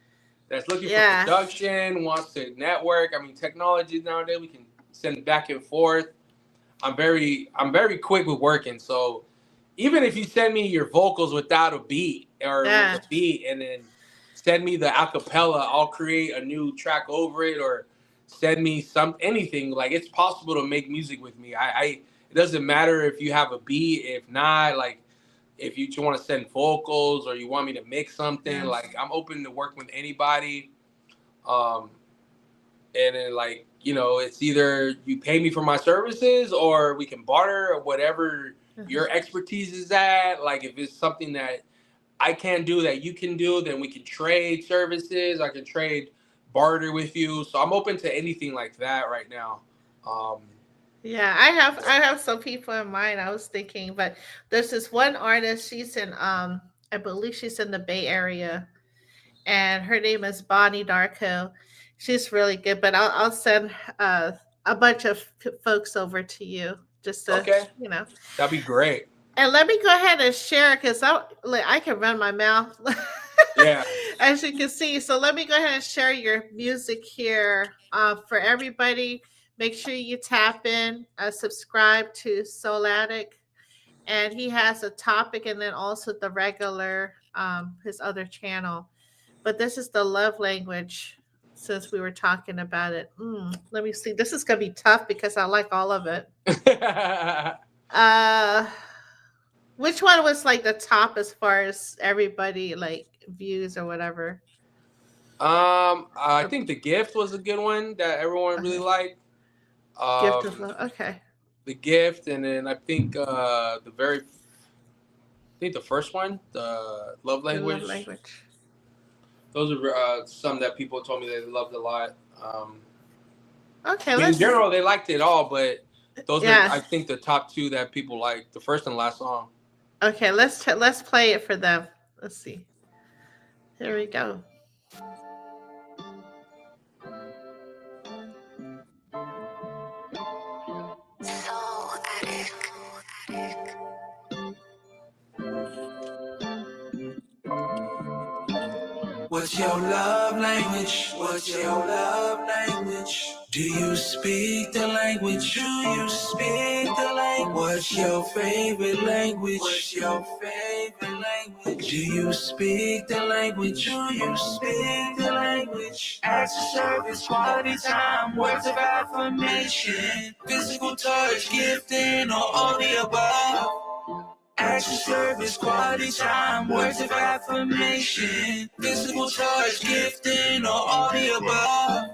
that's looking for yeah, production, wants to network. I mean, technology nowadays we can send back and forth. I'm very quick with working. So even if you send me your vocals without a beat or with yeah. a beat, and then send me the acapella, I'll create a new track over it, or send me anything. Like it's possible to make music with me. I it doesn't matter if you have a beat, if not, like if you just want to send vocals or you want me to mix something, Yeah. like I'm open to work with anybody. Um, and then like it's either you pay me for my services or we can barter or whatever Mhm. your expertise is at. Like if it's something that I can do that you can do, then we can trade services. I can trade barter with you. So I'm open to anything like that right now. um Yeah, I have some people in mind. I was thinking, but there's this one artist. She's in I believe she's in the Bay Area, and her name is Bonnie Darko. She's really good, but I'll send uh a bunch of folks over to you just to okay, you know. that'd be great. And let me go ahead and share because I can run my mouth Yeah. as you can see. So let me go ahead and share your music here for everybody. Make sure you tap in, subscribe to Soul Attic, and he has a topic and then also the regular his other channel. But this is the love language since we were talking about it. Let me see. This is gonna be tough because I like all of it. Uh which one was like the top as far as everybody like views or whatever? I The think The Gift was a good one that everyone really okay. liked. Gift of um love. Okay. The Gift, and then I think the first one, the Love The love Language. language. Those are some that people told me they loved a lot. Okay, I mean, in let's general, they liked it all, but those are, yeah. I think, the top two that people like. The first and last song. Okay, let's play it for them. Let's see. Here we go. Soul Attic. What's your love language? What's your love language? Do you speak the language? Do you speak the language? What's your favorite language? What's your favorite language? Do you speak the language? Do you speak the language? Acts of service, quality time, words of affirmation, physical touch, gifting, or all the above. Action service, quality time, words of affirmation, physical touch, gifting, or all the above.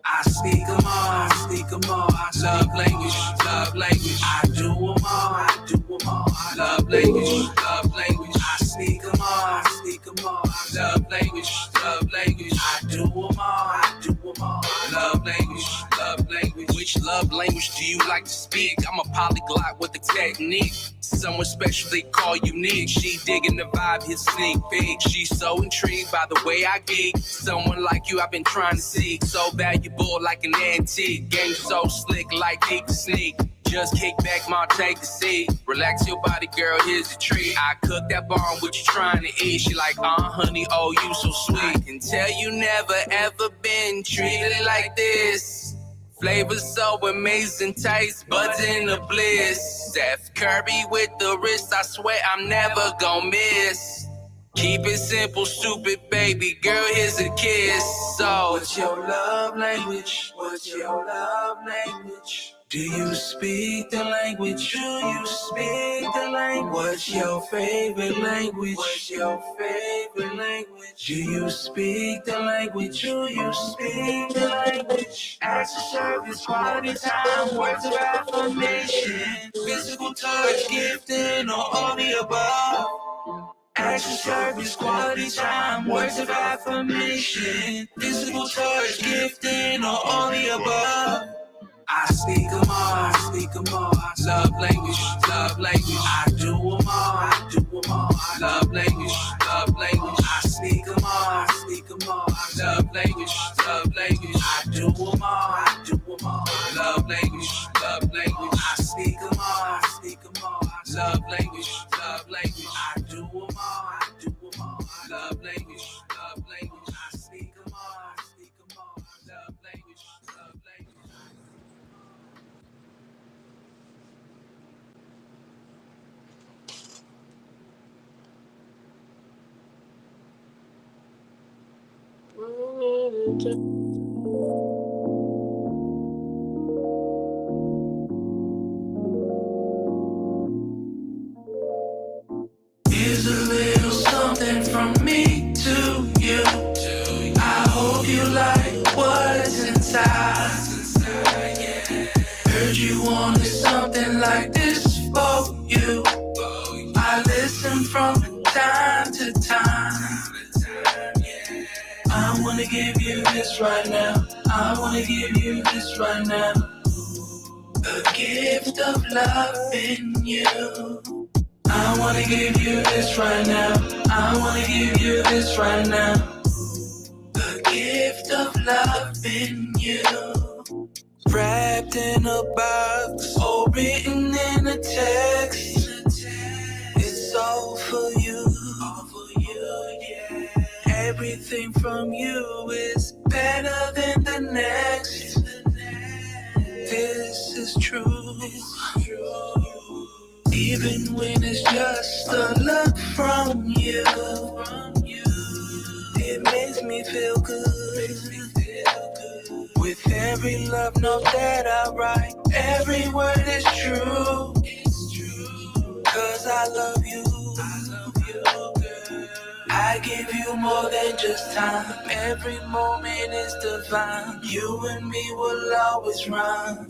I speak them all, I speak them all. Love language, love language. I do them all, I do them all. Love language, love language. I speak them all, I speak them all. Love language, love language. I do them all, I do them all. Love language, love language. Which love language do you like to speak? I'm a polyglot with a technique. Someone special they call unique. She digging the vibe, his sneak peek. She's so intrigued by the way I geek. Someone like you I've been trying to see. So valuable like an antique. Game so slick like deep to sneak. Just kick back, ma, take a seat. Relax your body, girl, here's a treat. I cook that bomb, what you trying to eat? She like, honey, oh, you so sweet. I can tell you never ever been treated like this. Flavor so amazing, taste buds in the bliss. Steph Curry with the wrist, I swear I'm never gonna miss. Keep it simple, stupid baby girl, here's a kiss. So, what's your love language? What's your love language? Do you speak the language? Do you speak the language? What's your favorite language? What's your favorite language? Do you speak the language? Do you speak the language? Acts of service, quality time, words of affirmation, physical touch, gifting, or all the above. Action service, quality time, words of affirmation, physical touch, gifting, or all the above. I I speak them all, I speak them all. Love language, love language. I do them all, I do them all. Love language, love language. I speak them all, I speak them all. Love language, love language. I do them all, I do them all. Love language, love language. I speak them all, I speak them all. Love language, love language. I do them all, I do them all. Love language, love language. I speak them all, I speak them all. Love language, love language. Here's a little something from me to you. I hope you like what's inside. Heard you wanted something like this for you. I listen from time to time. I wanna give you this right now. I wanna give you this right now. A gift of love in you. I wanna give you this right now. I wanna give you this right now. The gift of love in you. Wrapped in a box, or written in a text. It's all for you. All for you, yeah. Everything from you is better than the next. This is true. Even when it's just a look from you, it makes me feel good. With every love note that I write, every word is true. Cause I love you. I give you more than just time. Every moment is divine. You and me will always rhyme.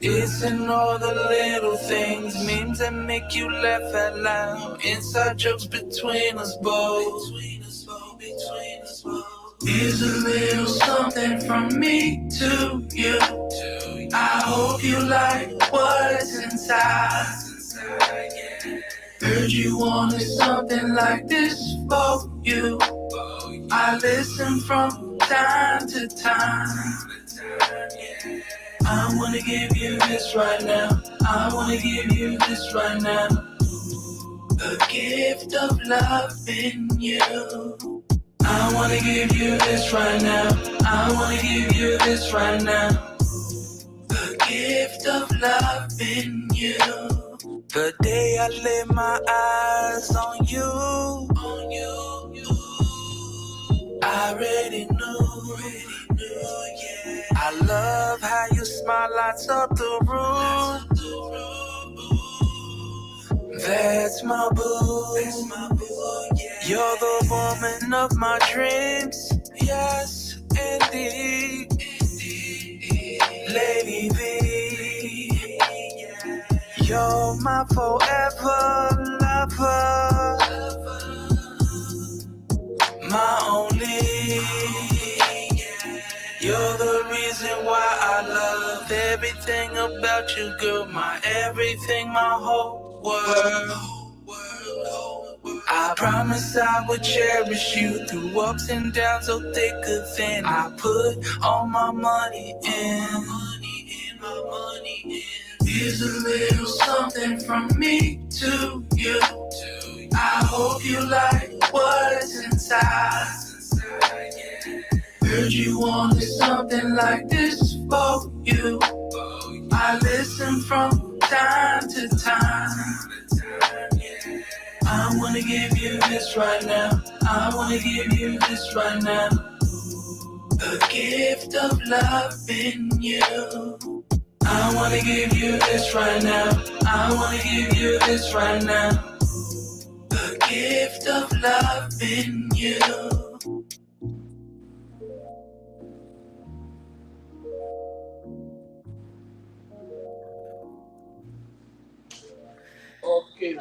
It's in all the little things, memes that make you laugh out loud. Inside jokes between us both. Here's a little something from me to you. I hope you like what's inside. Heard you wanted something like this for you. I listen from time to time. I wanna give you this right now. I wanna give you this right now. The gift of love in you. I wanna give you this right now. I wanna give you this right now. The gift of love in you. The day I lay my eyes on you, I already knew, yeah. I love how your smile lights up the room. That's my boo, yeah. You're the woman of my dreams, yes, indeed. Lady V, you're my forever lover, my only. You're the reason why I love everything about you, girl. My everything, my whole world. I promise I would cherish you through ups and downs, so thicker than I put all my money in. Here's a little something from me to you. I hope you like what's inside. Heard you wanted something like this for you. I listen from time to time. I wanna give you this right now. I wanna give you this right now. The gift of love in you. I wanna give you this right now. I wanna give you this right now. The gift of love in you. Okay.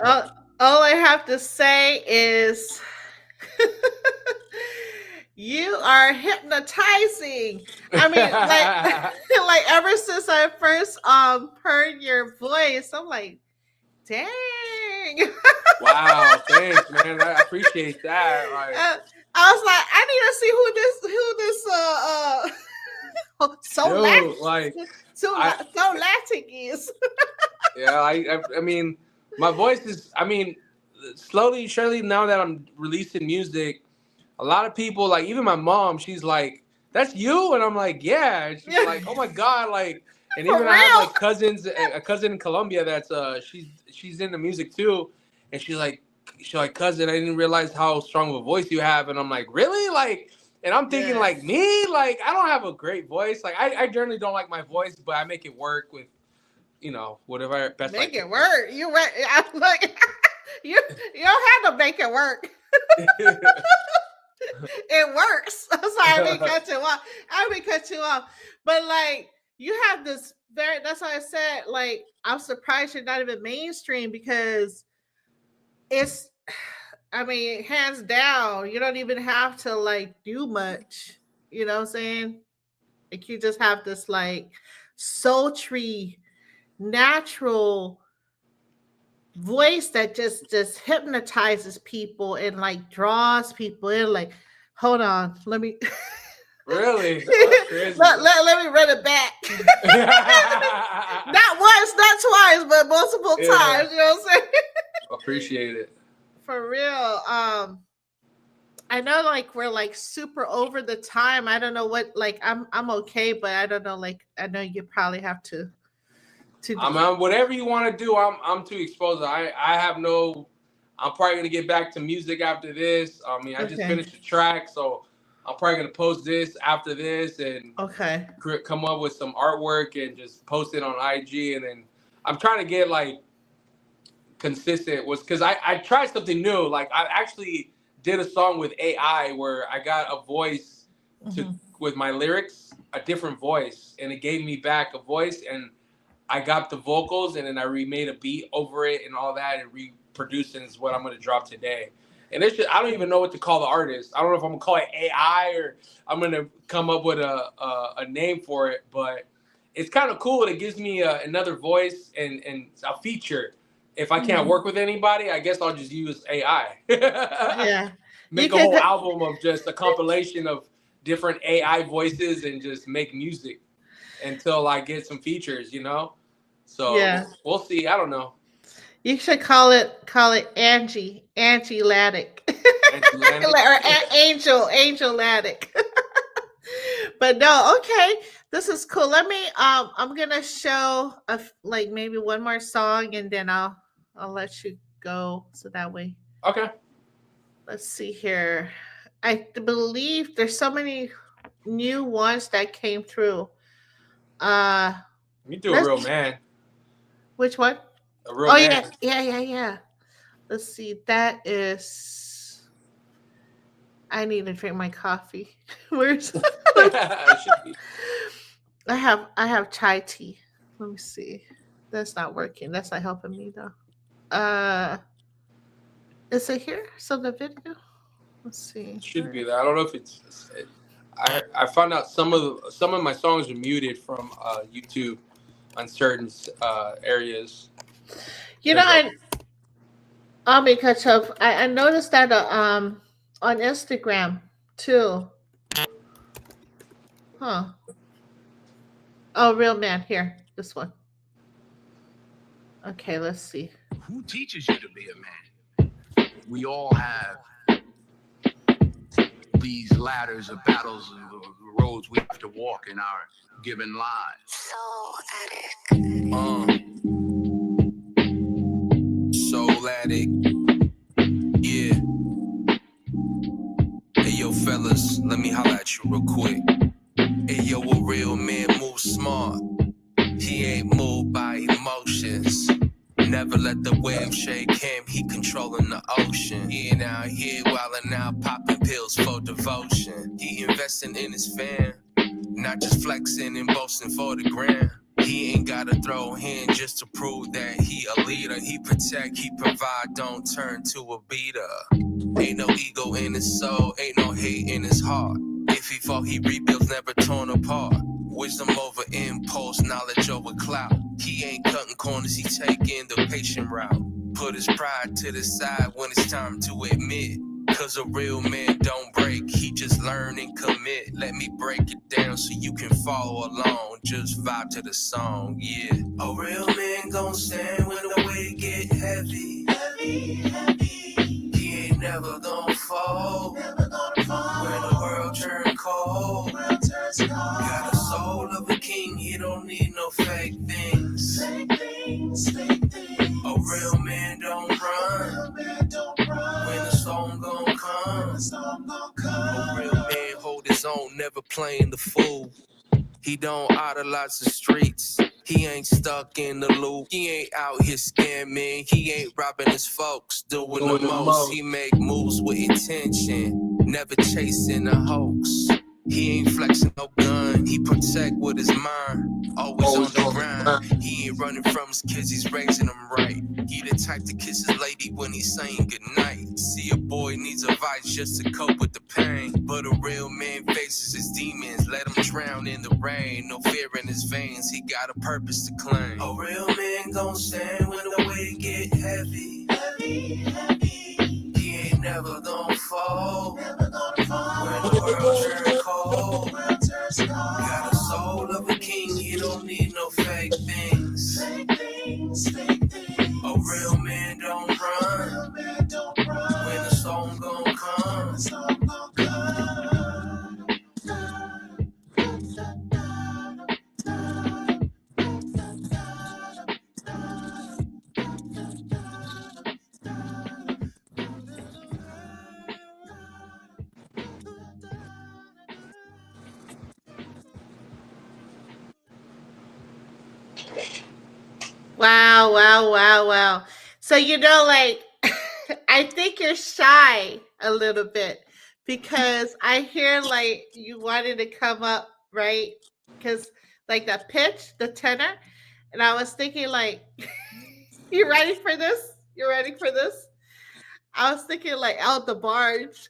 All I have to say is You are hypnotizing. I mean, like, like ever since I first heard your voice, I'm like, dang. Wow, thanks, man. I appreciate that. Like, I was like, I need to see who this so dude, like, I, Latin is. yeah, I mean, my voice is. I mean, slowly, surely, now that I'm releasing music, a lot of people, like even my mom, she's like, "That's you," and I'm like, "Yeah." And she's like, "Oh my god!" Like, and For even I have real? like cousins, a cousin in Colombia that's she's into music too, and she's like, "Cousin, I didn't realize how strong of a voice you have," and I'm like, "Really?" Like, and I'm thinking Yes. like me, like I don't have a great voice. Like I generally don't like my voice, but I make it work with whatever best Make I it can. work. I'm like, you don't have to make it work. It works. I'm sorry, I didn't cut you off. I didn't cut you off. But like you have this that's why I said, like, I'm surprised you're not even mainstream because it's I mean, hands down, you don't even have to like do much. You know what I'm saying? Like you just have this like sultry, natural voice that just hypnotizes people and like draws people in. Like, hold on, let me Really? That's crazy. let me run it back. Not once, not twice, but multiple times. You know what I'm saying? Appreciate it. For real. I know like we're like super over the time. I don't know what like I'm okay, but I don't know, like I know you probably have to Whatever you want to do, I'm too exposed. I have no. I'm probably gonna get back to music after this. I mean, I just finished the track, so I'm probably gonna post this after this and come up with some artwork and just post it on IG. And then I'm trying to get like consistent because I tried something new. Like I actually did a song with AI where I got a voice with my lyrics, a different voice, and it gave me back a voice and I got the vocals and then I remade a beat over it and all that and reproduced it is what I'm going to drop today. And it's just, I don't even know what to call the artist. I don't know if I'm going to call it AI or I'm going to come up with a name for it. But it's kind of cool. It gives me another voice and a feature. If I can't work with anybody, I guess I'll just use AI. Yeah. Make a whole album of just a compilation of different AI voices and just make music until I get some features, So we'll see. I don't know. You should call it Angie Laddick. Or Angel Laddick. But no, okay. This is cool. Let me I'm gonna show like maybe one more song and then I'll let you go so that way. Okay. Let's see here. I believe there's so many new ones that came through. You do a real man. Which one? A real man. Yeah. Let's see. That is. I need to drink my coffee. Where's? I have chai tea. Let me see. That's not working. That's not helping me though. Is it here? So the video. Let's see. It should be there. I don't know if it's. I found out some of my songs are muted from YouTube on certain areas. Because of I noticed that on Instagram too. Huh. Oh, real man, here, this one. Okay, let's see. Who teaches you to be a man? We all have these ladders of battles and roads we have to walk in our given lives. Soul addict. Yeah. Hey yo, fellas, let me holler at you real quick. Hey yo, a real man moves smart. He ain't moved by emotions. Never let the wave shake him, he controlling the ocean. He ain't out here wildin' out, popping pills for devotion. He investing in his fam, not just flexing and boasting for the gram. He ain't gotta throw hands just to prove that he a leader. He protect, he provide, don't turn to a beater. Ain't no ego in his soul, ain't no hate in his heart. If he fall, he rebuilds, never torn apart. Wisdom over impulse, knowledge over clout. He ain't cutting corners, he taking the patient route. Put his pride to the side when it's time to admit. Cause a real man don't break, he just learn and commit. Let me break it down so you can follow along. Just vibe to the song, yeah. A real man gon' stand when the weight get heavy. Heavy, heavy. He ain't never gon' fall. Never gonna fall. When the world turn cold. World turns cold. Got a soul of a king, he don't need no fake things. Fake things, fake things. A real man don't run. Real man don't run. When the storm gon' come. When the storm gon' come. A real man hold his own, never playing the fool. He don't idolize the streets. He ain't stuck in the loop. He ain't out here scamming. He ain't robbing his folks. Doing the most. He make moves with intention. Never chasing a hoax. He ain't flexing no gun. He protect with his mind. Always on the grind. He ain't running from his kids. He's raising them right. He the type to kiss his lady when he's saying goodnight. See, a boy needs advice just to cope with the pain. But a real man faces his demons. Let him drown in the rain. No fear in his veins. He got a purpose to claim. A real man gon' stand when the weight get heavy. Heavy, heavy. He ain't never gon' fall. Never gonna fall. When the world turns cold. World turns cold. Got a soul of a king. He don't need no fake things. Fake things, fake things. A real man don't run. Real man don't run. When the storm gon' come. When the storm gon' come. Wow, wow, wow, wow. So, like, I think you're shy a little bit because I hear like you wanted to come up, right? Because, like, the pitch, the tenor, and I was thinking, like, you ready for this? You ready for this? I was thinking, like, out the barge.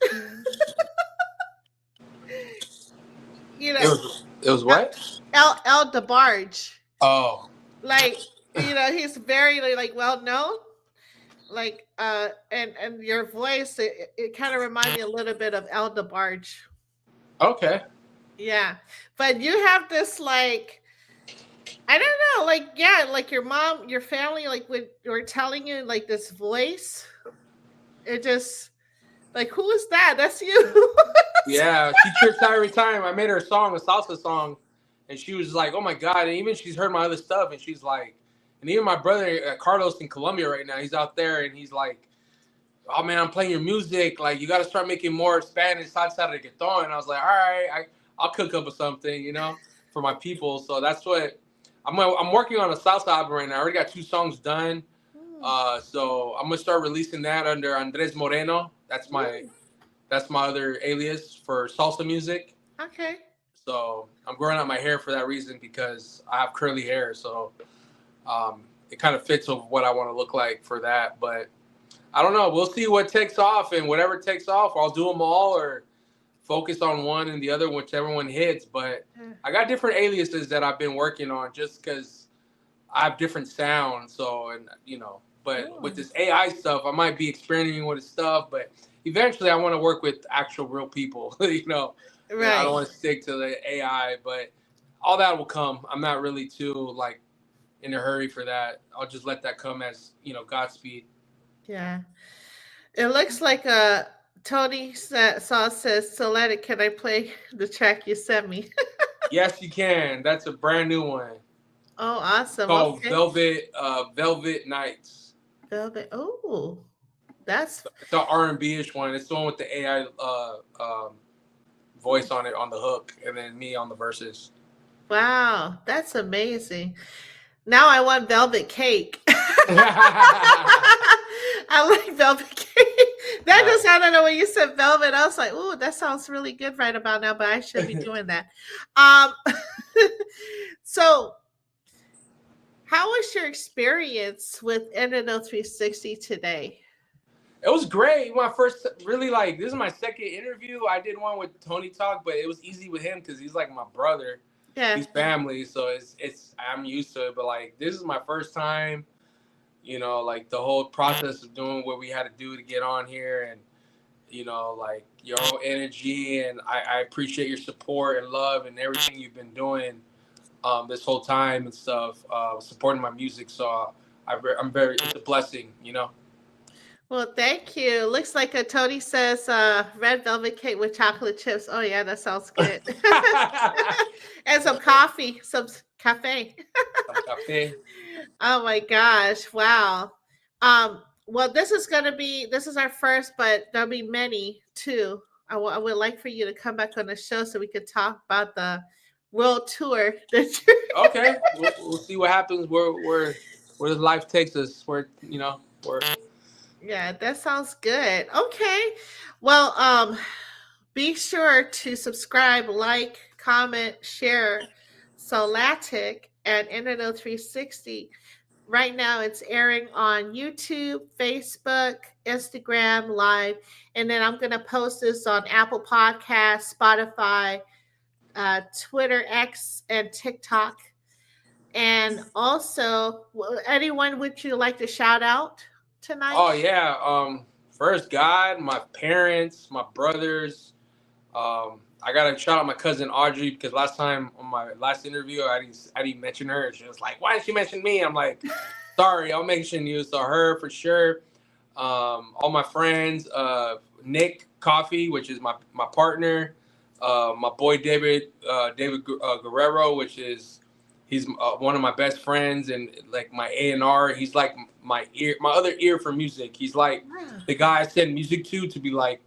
It was what? El DeBarge. Oh. Like, he's very like well known. Like and your voice, it kind of reminded me a little bit of El DeBarge. Okay. Yeah. But you have this like I don't know, like like your mom, your family, like when they were telling you like this voice, it just like who is that? That's you. Yeah, she trips out every time. I made her a song, a salsa song, and she was like, "Oh my god!" And even she's heard my other stuff, and she's like, and even my brother Carlos in Colombia right now, he's out there, and he's like, "Oh man, I'm playing your music. Like, you got to start making more Spanish salsa reggaeton." And I was like, "All right, I'll cook up with something, for my people." So that's what I'm working on a salsa album right now. I already got 2 songs done. So I'm gonna start releasing that under Andres Moreno. That's my other alias for salsa music. Okay. So I'm growing out my hair for that reason because I have curly hair. So it kind of fits with what I want to look like for that. But I don't know. We'll see what takes off, and whatever takes off, I'll do them all or focus on one and the other, whichever one hits. But I got different aliases that I've been working on just because I have different sounds. So, but with this AI stuff, I might be experimenting with stuff, but eventually I want to work with actual real people, Right. I don't want to stick to the AI, but all that will come. I'm not really too like in a hurry for that. I'll just let that come as, Godspeed. Yeah. It looks like Tony says, Soletta, can I play the track you sent me? Yes, you can. That's a brand new one. Oh, awesome. Called Okay. Velvet Nights. Velvet. Oh, that's It's an R&B-ish one. It's the one with the AI voice on it on the hook, and then me on the verses. wow. That's amazing. Now I want velvet cake. I like velvet cake. That just I don't know when you said velvet. I was like, "Ooh, that sounds really good right about now." But I should be doing that. So, how was your experience with NNO 360 today? It was great. My first, really, like, this is my second interview. I did one with Tony Talk, but it was easy with him because he's like my brother. Yeah. He's family, so it's I'm used to it. But like, this is my first time. Like the whole process of doing what we had to do to get on here, and like your own energy, and I appreciate your support and love and everything you've been doing this whole time and stuff, supporting my music. So I'm very, it's a blessing. Well, thank you. Looks like a Tony says red velvet cake with chocolate chips. Oh yeah, that sounds good. And some coffee, some cafe. Okay. Oh my gosh. Wow. Well, this is our first, but there'll be many too. I would like for you to come back on the show so we could talk about the world tour that you're Okay, we'll see what happens. Where this life takes us. Where. Yeah, that sounds good. Okay. Well, be sure to subscribe, like, comment, share Solatic and Internet 360. Right now it's airing on YouTube, Facebook, Instagram Live, and then I'm going to post this on Apple Podcasts, Spotify, Twitter, X, and TikTok. And also, anyone would you like to shout out tonight? Oh yeah. First, God, my parents, my brothers. I gotta shout out my cousin Audrey because last time on my last interview, I didn't mention her. She was like, "Why didn't you mention me?" I'm like, "Sorry, I'll mention you." So her for sure. All my friends, Nick Coffee, which is my partner. My boy David Guerrero, which is he's one of my best friends and like my A&R. He's like my other ear for music. He's like the guy I send music to be like,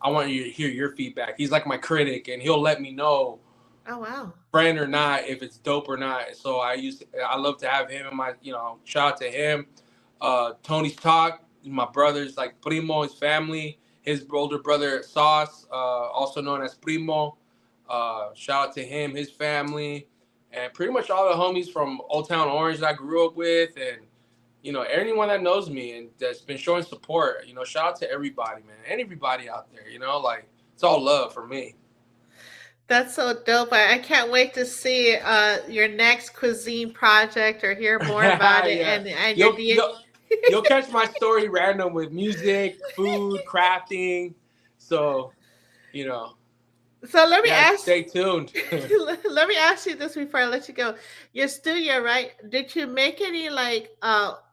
I want you to hear your feedback. He's like my critic, and he'll let me know, oh wow, friend or not, if it's dope or not. So I love to have him in my, shout out to him. Tony's Talk, my brothers like Primo, his family, his older brother Sauce, also known as Primo. Shout out to him, his family, and pretty much all the homies from Old Town Orange that I grew up with, and anyone that knows me and that's been showing support. Shout out to everybody, man, and everybody out there. Like it's all love for me. That's so dope. I can't wait to see your next cuisine project or hear more about it. Yeah. And you'll catch my story random with music, food, crafting. So, So let me ask. Stay tuned. Let me ask you this before I let you go. Your studio, right? Did you make any like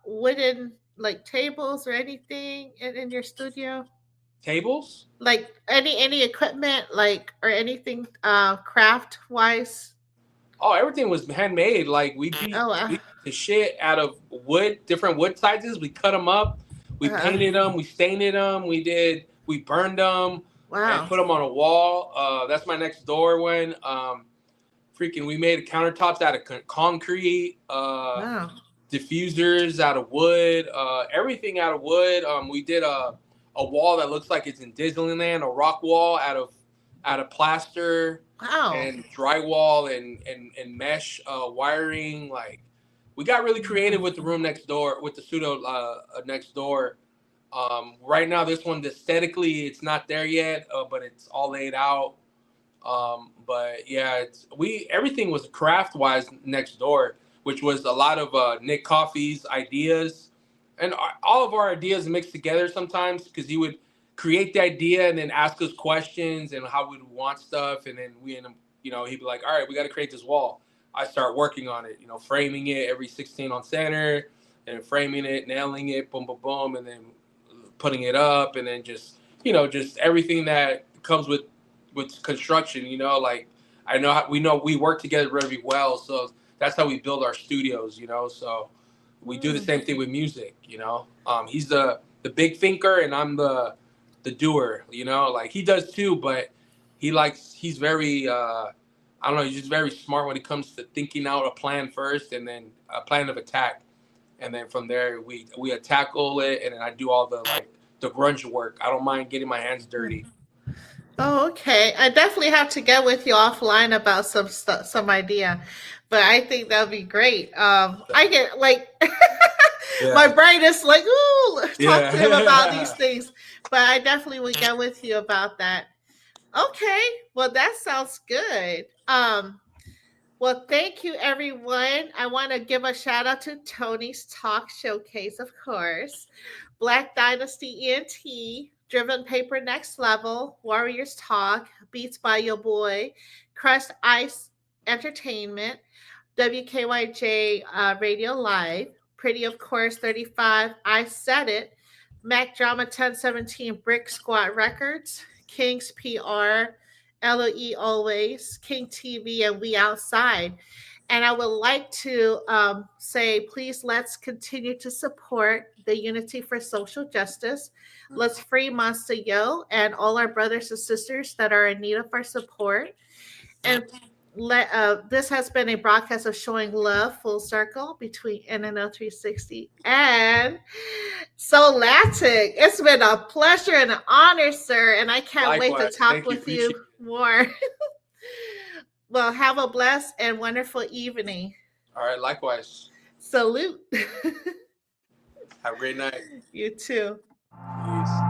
wooden like tables or anything in your studio? Tables? Like any equipment, like or anything craft wise? Oh, everything was handmade. Like we beat the shit out of wood, different wood sizes. We cut them up. We painted them. We stained them. We burned them. Wow. And put them on a wall. That's my next door one. We made countertops out of concrete. Wow. Diffusers out of wood. Everything out of wood. We did a wall that looks like it's in Disneyland, a rock wall out of plaster. Wow. And drywall and mesh wiring. Like we got really creative with the room next door, with the studio next door. Right now, this one aesthetically, it's not there yet, but it's all laid out. But yeah, everything was craft wise next door, which was a lot of Nick Coffey's ideas, and all of our ideas mixed together sometimes because he would create the idea and then ask us questions and how we'd want stuff, and then we end up, he'd be like, "All right, we got to create this wall." I start working on it, framing it every 16 on center, and framing it, nailing it, boom, boom, boom, and then putting it up, and then just everything that comes with construction. Like we work together very well, so that's how we build our studios. So we do the same thing with music. He's the big thinker, and I'm the doer. Like he does too, but he's very I don't know, he's just very smart when it comes to thinking out a plan first, and then a plan of attack. And then from there, we tackle it, and then I do all the grunge work. I don't mind getting my hands dirty. Oh, okay. I definitely have to get with you offline about some idea, but I think that'd be great. I get My brain is like, ooh, talk Yeah. to him about these things. But I definitely would get with you about that. Okay, well, that sounds good. Well, thank you, everyone. I want to give a shout out to Tony's Talk Showcase, of course, Black Dynasty ENT, Driven Paper Next Level, Warriors Talk, Beats by Your Boy, Crushed Ice Entertainment, WKYJ Radio Live, Pretty of Course 35, I Said It, Mac Drama 1017, Brick Squad Records, King's PR, LOE Always, King TV, and We Outside. And I would like to say, please let's continue to support the Unity for Social Justice. Let's free Monster Yo and all our brothers and sisters that are in need of our support. And this has been a broadcast of Showing Love Full Circle between NNO 360 and Solatic. It's been a pleasure and an honor, sir, and I can't wait to talk with you more. Well, have a blessed and wonderful evening. All right, likewise. Salute. Have a great night. You too. Peace.